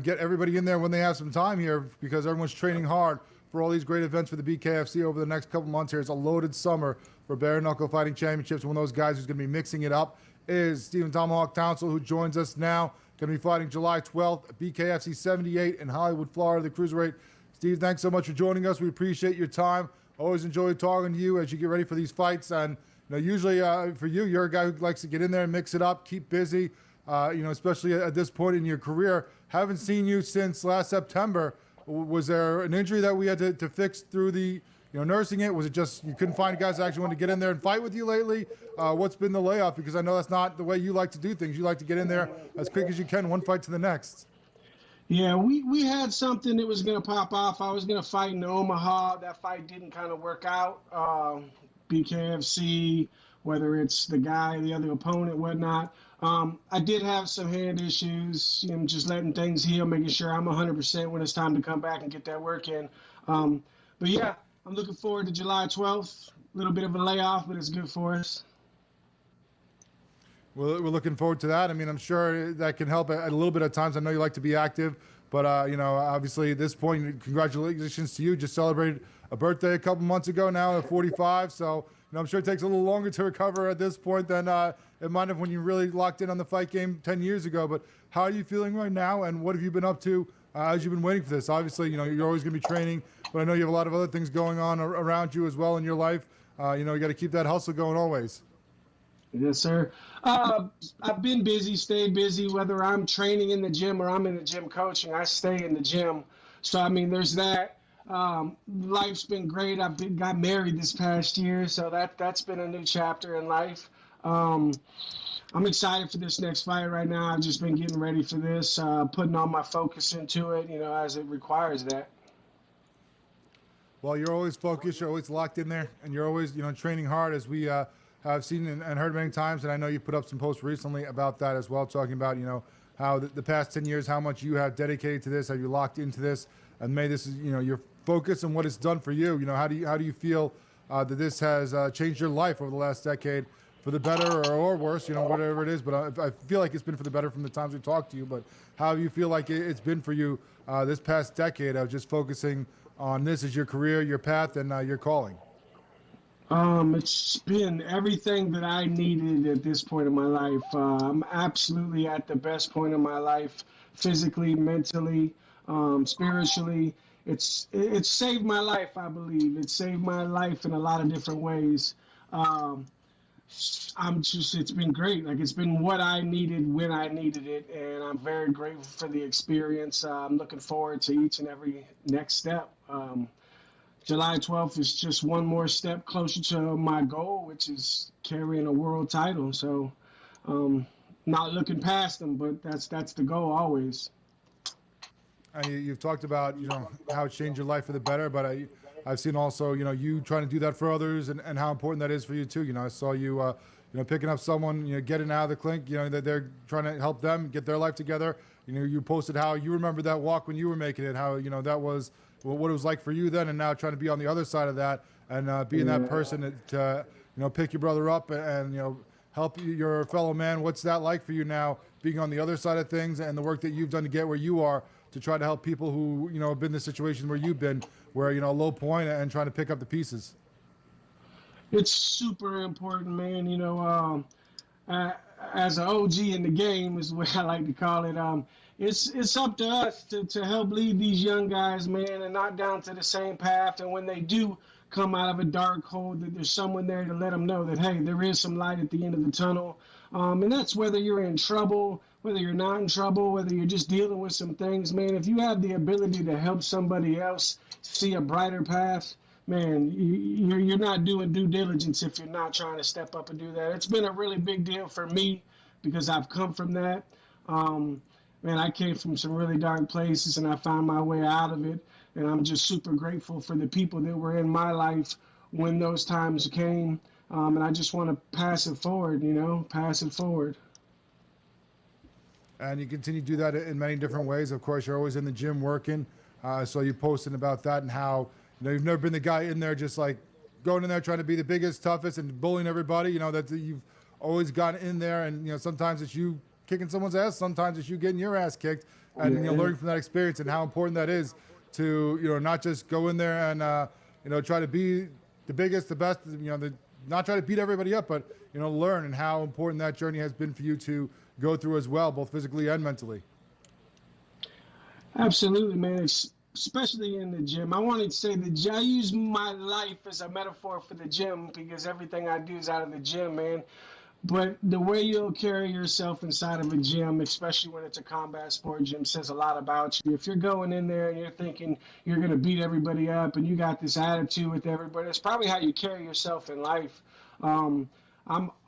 get everybody in there when they have some time here because everyone's training hard for all these great events for the BKFC over the next couple months here. It's a loaded summer for bare knuckle fighting championships. One of those guys who's going to be mixing it up is Stephen Tomahawk Townsel, who joins us now. Going to be fighting July 12th at BKFC 78 in Hollywood, Florida, the cruiserweight. Steve, thanks so much for joining us. We appreciate your time. Always enjoy talking to you as you get ready for these fights. And usually for you, you're a guy who likes to get in there and mix it up, keep busy. Especially at this point in your career. Haven't seen you since last September. Was there an injury that we had to fix through the nursing it? Was it just you couldn't find guys that actually wanted to get in there and fight with you lately? What's been the layoff? Because I know that's not the way you like to do things. You like to get in there as quick as you can, one fight to the next. Yeah, we had something that was going to pop off. I was going to fight in Omaha. That fight didn't kind of work out. BKFC, whether it's the guy, the other opponent, whatnot. I did have some hand issues, just letting things heal, making sure I'm 100% when it's time to come back and get that work in. But yeah, I'm looking forward to July 12th. A little bit of a layoff, but it's good for us. Well, we're looking forward to that. I mean, I'm sure that can help a little bit at times. I know you like to be active, but, obviously at this point, congratulations to you. Just celebrated a birthday a couple months ago now at 45. So, I'm sure it takes a little longer to recover at this point than it might have when you really locked in on the fight game 10 years ago. But how are you feeling right now, and what have you been up to as you've been waiting for this? Obviously, you're always going to be training, but I know you have a lot of other things going on around you as well in your life. You got to keep that hustle going always. Yes, sir. I've been busy, stayed busy, whether I'm training in the gym or I'm in the gym coaching, I stay in the gym. So, there's that. Life's been great. Got married this past year, so that's been a new chapter in life. I'm excited for this next fight right now. I've just been getting ready for this, putting all my focus into it, as it requires that. Well, you're always focused, you're always locked in there, and you're always, training hard as we have seen and heard many times, and I know you put up some posts recently about that as well, talking about, how the past 10 years, how much you have dedicated to this, how you locked into this, and made this, your focus and what it's done for you. How do you feel that this has changed your life over the last decade for the better or worse, whatever it is, but I feel like it's been for the better from the times we talked to you, but how do you feel like it's been for you this past decade of just focusing on this as your career, your path, and your calling? It's been everything that I needed at this point in my life. I'm absolutely at the best point in my life, physically, mentally. spiritually. It's saved my life, I believe. It saved my life in a lot of different ways. It's been great. Like, it's been what I needed when I needed it, and I'm very grateful for the experience. I'm looking forward to each and every next step. July 12th is just one more step closer to my goal, which is carrying a world title. So, not looking past them, but that's the goal always. And you've talked about, how it changed your life for the better, but I've seen also, you trying to do that for others and how important that is for you too. I saw you, picking up someone, getting out of the clink, that they're trying to help them get their life together. You posted how you remember that walk when you were making it, how, that was what it was like for you then, and now trying to be on the other side of that and being that person to, pick your brother up and help your fellow man. What's that like for you now, being on the other side of things and the work that you've done to get where you are, to try to help people who, have been in the situation where you've been, where, a low point and trying to pick up the pieces? It's super important, man. As an OG in the game is what I like to call it. It's up to us to help lead these young guys, man, and not down to the same path. And when they do come out of a dark hole, that there's someone there to let them know that, hey, there is some light at the end of the tunnel. And that's whether you're in trouble, whether you're not in trouble, whether you're just dealing with some things, man. If you have the ability to help somebody else see a brighter path, man, you're not doing due diligence if you're not trying to step up and do that. It's been a really big deal for me because I've come from that. Man, I came from some really dark places and I found my way out of it. And I'm just super grateful for the people that were in my life when those times came. And I just want to pass it forward, pass it forward. And you continue to do that in many different ways. Of course, you're always in the gym working. So you posted about that and how, you've never been the guy in there just like going in there trying to be the biggest, toughest, and bullying everybody. That you've always gotten in there, and sometimes it's you kicking someone's ass, sometimes it's you getting your ass kicked, and learning from that experience and how important that is to not just go in there and try to be the biggest, the best, not try to beat everybody up, but learn, and how important that journey has been for you to go through as well, both physically and mentally. Absolutely, man. Especially in the gym. I wanted to say that I use my life as a metaphor for the gym because everything I do is out of the gym, man. But the way you'll carry yourself inside of a gym, especially when it's a combat sport gym, says a lot about you. If you're going in there and you're thinking you're going to beat everybody up and you got this attitude with everybody, it's probably how you carry yourself in life. I'm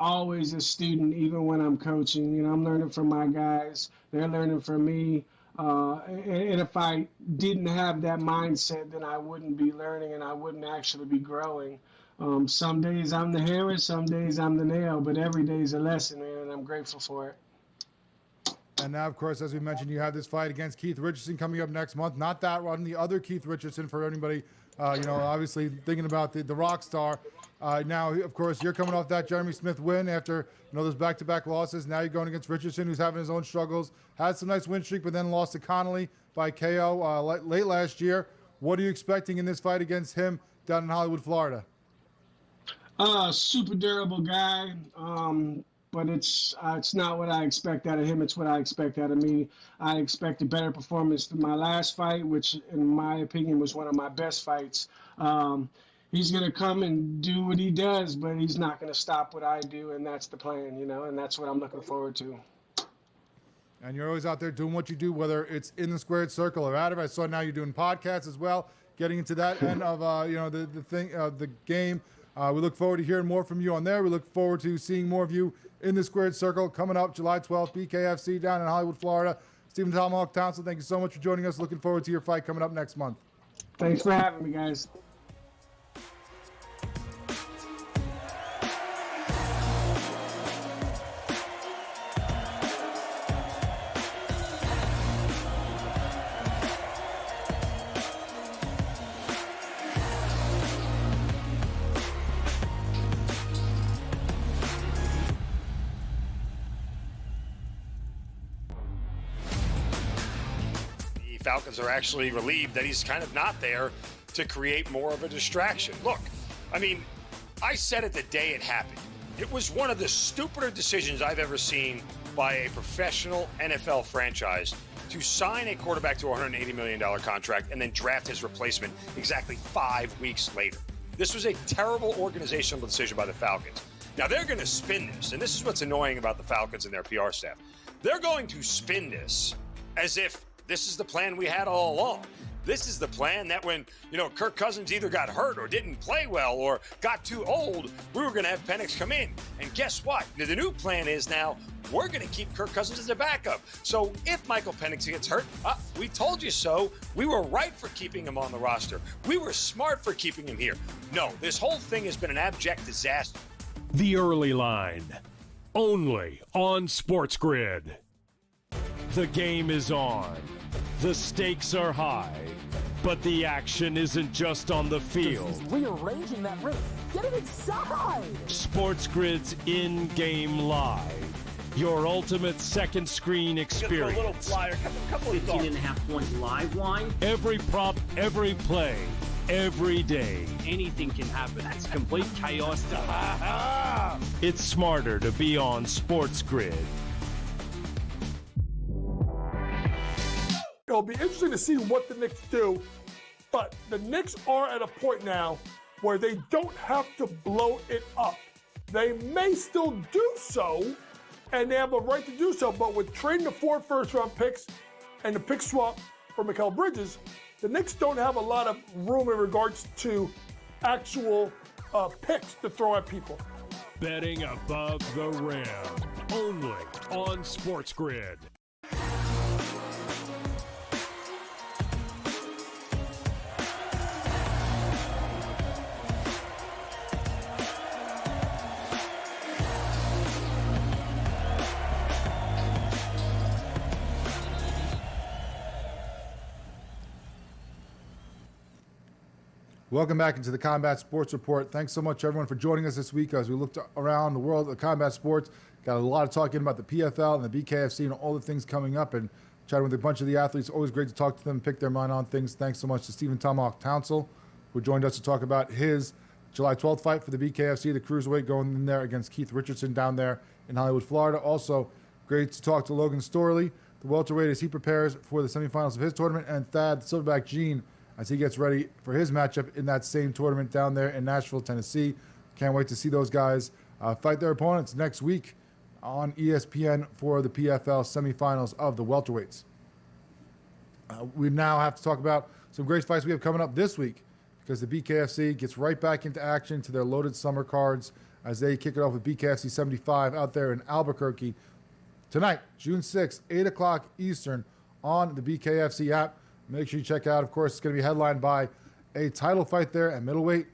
always a student, even when I'm coaching. I'm learning from my guys. They're learning from me. And if I didn't have that mindset, then I wouldn't be learning and I wouldn't actually be growing. Some days I'm the hammer, some days I'm the nail, but every day is a lesson, man, and I'm grateful for it. And now, of course, as we mentioned, you have this fight against Keith Richardson coming up next month. Not that one, the other Keith Richardson, for anybody, obviously thinking about the rock star. Now, of course, you're coming off that Jeremy Smith win after, those back-to-back losses. Now you're going against Richardson, who's having his own struggles. Had some nice win streak, but then lost to Connolly by KO late last year. What are you expecting in this fight against him down in Hollywood, Florida? Super durable guy, but it's not what I expect out of him. It's what I expect out of me. I expect a better performance than my last fight, which, in my opinion, was one of my best fights. He's going to come and do what he does, but he's not going to stop what I do, and that's the plan, and that's what I'm looking forward to. And you're always out there doing what you do, whether it's in the squared circle or out of it. I saw now you're doing podcasts as well, getting into that end of the game. We look forward to hearing more from you on there. We look forward to seeing more of you in the squared circle coming up July 12th, BKFC down in Hollywood, Florida. Stephen Tomahawk Townsel, thank you so much for joining us. Looking forward to your fight coming up next month. Thanks for having me, guys. Falcons are actually relieved that he's kind of not there to create more of a distraction. Look, I said it the day it happened. It was one of the stupider decisions I've ever seen by a professional NFL franchise to sign a quarterback to a $180 million contract and then draft his replacement exactly 5 weeks later. This was a terrible organizational decision by the Falcons. Now, they're going to spin this, and this is what's annoying about the Falcons and their PR staff. They're going to spin this as if this is the plan we had all along. This is the plan that when, Kirk Cousins either got hurt or didn't play well or got too old, we were going to have Penix come in. And guess what? The new plan is now we're going to keep Kirk Cousins as a backup. So if Michael Penix gets hurt, we told you so. We were right for keeping him on the roster. We were smart for keeping him here. No, this whole thing has been an abject disaster. The Early Line, only on SportsGrid. The game is on. The stakes are high, but the action isn't just on the field. He's rearranging that ring. Get it inside! SportsGrid's in-game live. Your ultimate second screen experience. A little flyer, couple of 15.5 point live line. Every prop, every play, every day. Anything can happen. That's complete chaos. It's smarter to be on SportsGrid. It'll be interesting to see what the Knicks do, but the Knicks are at a point now where they don't have to blow it up. They may still do so, and they have a right to do so, but with trading the 4 first-round picks and the pick swap for Mikal Bridges, the Knicks don't have a lot of room in regards to actual picks to throw at people. Betting above the rim, only on SportsGrid. Welcome back into the Combat Sports Report. Thanks so much, everyone, for joining us this week as we looked around the world of combat sports. Got a lot of talking about the PFL and the BKFC and all the things coming up, and chatting with a bunch of the athletes. Always great to talk to them, pick their mind on things. Thanks so much to Stephen Tomahawk Townsel, who joined us to talk about his July 12th fight for the BKFC, the cruiserweight, going in there against Keith Richardson down there in Hollywood, Florida. Also, great to talk to Logan Storley, the welterweight, as he prepares for the semifinals of his tournament, and Thad Silverback Gene as he gets ready for his matchup in that same tournament down there in Nashville, Tennessee. Can't wait to see those guys fight their opponents next week on ESPN for the PFL semifinals of the welterweights. We now have to talk about some great fights we have coming up this week, because the BKFC gets right back into action to their loaded summer cards as they kick it off with BKFC 75 out there in Albuquerque tonight, June 6th, 8 o'clock Eastern on the BKFC app. Make sure you check out. Of course, it's going to be headlined by a title fight there at middleweight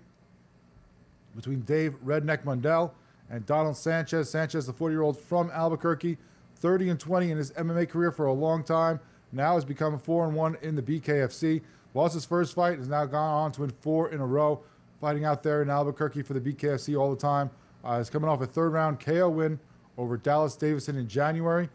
between Dave Redneck Mundell and Donald Sanchez. Sanchez, the 40-year-old from Albuquerque, 30-20 in his MMA career for a long time. Now has become 4-1 in the BKFC. Lost his first fight, has now gone on to win 4 in a row, fighting out there in Albuquerque for the BKFC all the time. He's coming off a third-round KO win over Dallas Davison in January.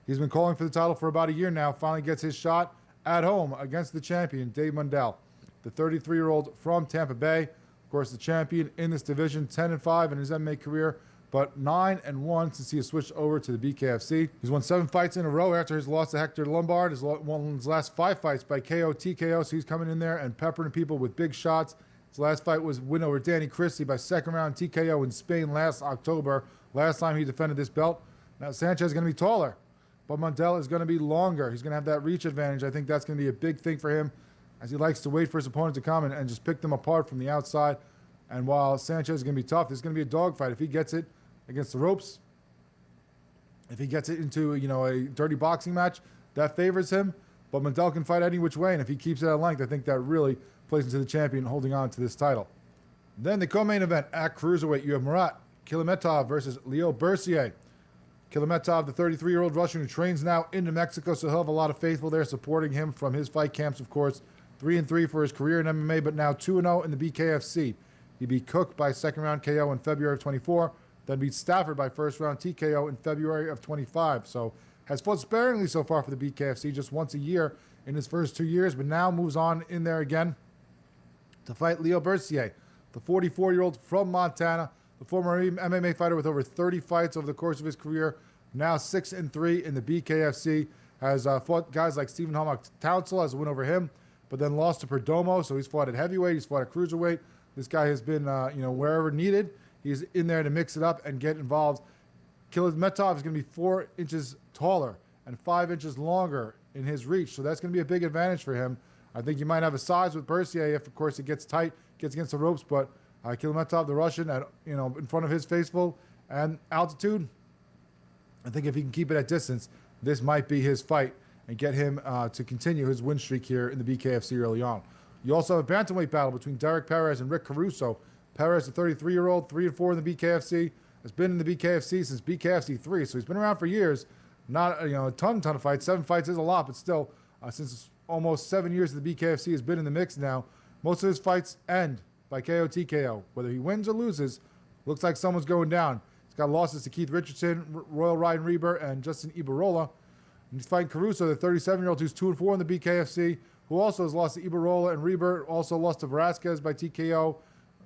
He's been calling for the title for about a year now. Finally gets his shot at home against the champion, Dave Mundell, the 33-year-old from Tampa Bay. Of course, the champion in this division, 10-5 in his MMA career, but 9-1 since he has switched over to the BKFC. He's won 7 fights in a row after his loss to Hector Lombard. He's won his last 5 fights by KO, TKO, so he's coming in there and peppering people with big shots. His last fight was win over Danny Christie by second-round TKO in Spain last October. Last time he defended this belt. Now Sanchez is going to be taller, but Mundell is going to be longer. He's going to have that reach advantage. I think that's going to be a big thing for him, as he likes to wait for his opponent to come and just pick them apart from the outside. And while Sanchez is going to be tough, this is going to be a dogfight. If he gets it against the ropes, if he gets it into a dirty boxing match, that favors him. But Mundell can fight any which way, and if he keeps it at length, I think that really plays into the champion holding on to this title. Then the co-main event at cruiserweight, you have Murat Kilometov versus Leo Bercier. Kilometov, the 33-year-old Russian who trains now in New Mexico, so he'll have a lot of faithful there supporting him from his fight camps, of course. 3-3 for his career in MMA, but now 2-0 in the BKFC. He beat Cook by second-round KO in February of 24, then beat Stafford by first-round TKO in February of 25. So has fought sparingly so far for the BKFC, just once a year in his first 2 years, but now moves on in there again to fight Leo Bercier, the 44-year-old from Montana, the former MMA fighter with over 30 fights over the course of his career, now 6-3 in the BKFC. has fought guys like Stephen Hallmark. Townsel has a win over him, but then lost to Perdomo. So he's fought at heavyweight. He's fought at cruiserweight. This guy has been, wherever needed, he's in there to mix it up and get involved. Kilometov is going to be 4 inches taller and 5 inches longer in his reach. So that's going to be a big advantage for him. I think you might have a size with Bercier if, of course, it gets tight, gets against the ropes. But Kilometov, the Russian, in front of his faithful and altitude, I think if he can keep it at distance, this might be his fight and get him to continue his win streak here in the BKFC early on. You also have a bantamweight battle between Derek Perez and Rick Caruso. Perez, a 33-year-old, 3-4 in the BKFC, has been in the BKFC since BKFC 3, so he's been around for years. Not a ton of fights. 7 fights is a lot, but still, since almost 7 years the BKFC has been in the mix now. Most of his fights end by KO TKO. Whether he wins or loses, looks like someone's going down. He's got losses to Keith Richardson, Royal Ryan Reber, and Justin Ibarola. And he's fighting Caruso, the 37-year-old who's 2-4 in the BKFC, who also has lost to Ibarola and Reber, also lost to Velasquez by TKO.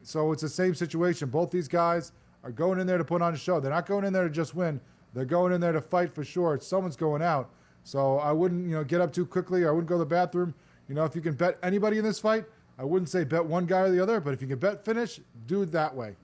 So it's the same situation. Both these guys are going in there to put on a show. They're not going in there to just win. They're going in there to fight for sure. Someone's going out. So I wouldn't, get up too quickly. I wouldn't go to the bathroom. If you can bet anybody in this fight, I wouldn't say bet one guy or the other, but if you can bet finish, do it that way.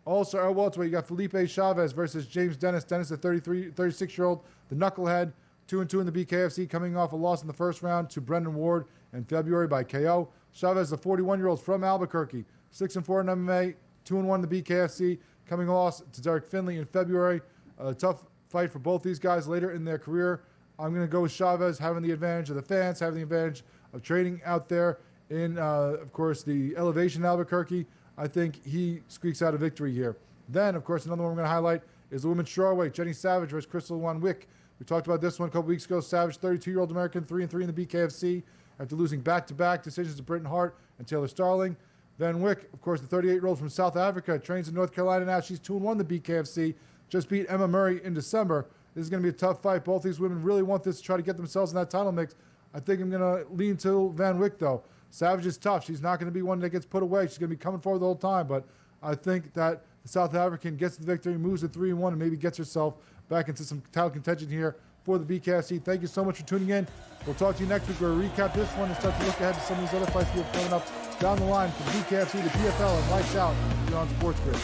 Also, our welterweight, you got Felipe Chavez versus James Dennis. Dennis, the 36-year-old, the knucklehead, 2-2 in the BKFC, coming off a loss in the first round to Brendan Ward in February by KO. Chavez, the 41-year-old from Albuquerque, 6-4 in MMA, 2-1 in the BKFC, coming off to Derek Finley in February. A tough fight for both these guys later in their career. I'm going to go with Chavez having the advantage of the fans, having the advantage of training out there in, of course, the elevation in Albuquerque. I think he squeaks out a victory here. Then, of course, another one we're going to highlight is the women's strawweight, Jenny Savage versus Crystal Van Wyck. We talked about this one a couple weeks ago. Savage, 32-year-old American, 3-3 in the BKFC after losing back-to-back decisions to Britton Hart and Taylor Starling. Van Wyck, of course, the 38-year-old from South Africa, trains in North Carolina now. She's 2-1 in the BKFC, just beat Emma Murray in December. This is going to be a tough fight. Both these women really want this to try to get themselves in that title mix. I think I'm going to lean to Van Wyck, though. Savage is tough. She's not going to be one that gets put away. She's going to be coming forward the whole time, but I think that the South African gets the victory, moves to 3-1, and maybe gets herself back into some title contention here for the BKFC. Thank you so much for tuning in. We'll talk to you next week. We'll recap this one and start to look ahead to some of these other fights we have coming up down the line from BKFC to PFL and Lights Out here on SportsGrid.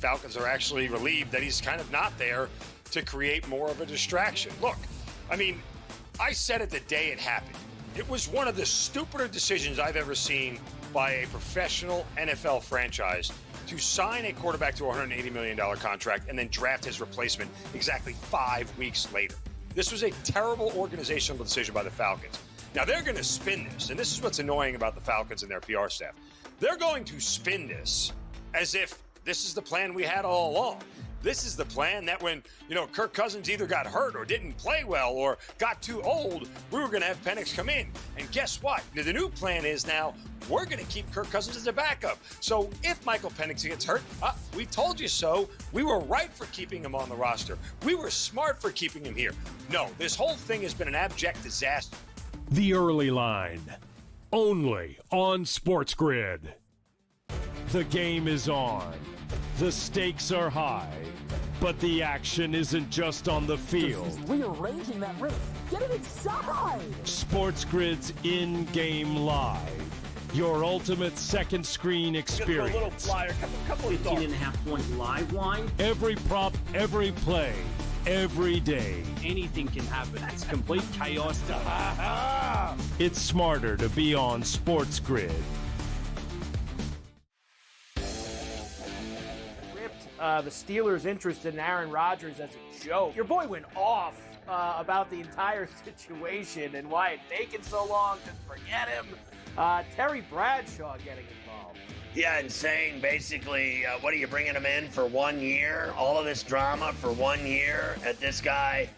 Falcons are actually relieved that he's kind of not there to create more of a distraction. Look, I said it the day it happened. It was one of the stupider decisions I've ever seen by a professional NFL franchise to sign a quarterback to a $180 million contract and then draft his replacement exactly 5 weeks later. This was a terrible organizational decision by the Falcons. Now, they're going to spin this, and this is what's annoying about the Falcons and their PR staff. They're going to spin this as if this is the plan we had all along. This is the plan that when, Kirk Cousins either got hurt or didn't play well or got too old, we were going to have Penix come in. And guess what? The new plan is now we're going to keep Kirk Cousins as a backup. So if Michael Penix gets hurt, we told you so. We were right for keeping him on the roster. We were smart for keeping him here. No, this whole thing has been an abject disaster. The Early Line, only on SportsGrid. The game is on. The stakes are high, but the action isn't just on the field. Rearranging that roof. Get it inside! SportsGrid's in-game live. Your ultimate second screen experience. A little flyer, couple 15.5 point live line. Every prop, every play, every day. Anything can happen. It's complete chaos. It's smarter to be on SportsGrid. The Steelers' interested in Aaron Rodgers as a joke. Your boy went off about the entire situation and why it taken so long to forget him. Terry Bradshaw getting involved. Yeah, and saying basically, what are you bringing him in for 1 year? All of this drama for 1 year at this guy,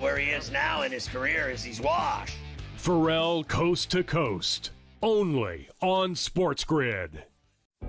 where he is now in his career is he's washed. Pharrell coast to coast, only on SportsGrid.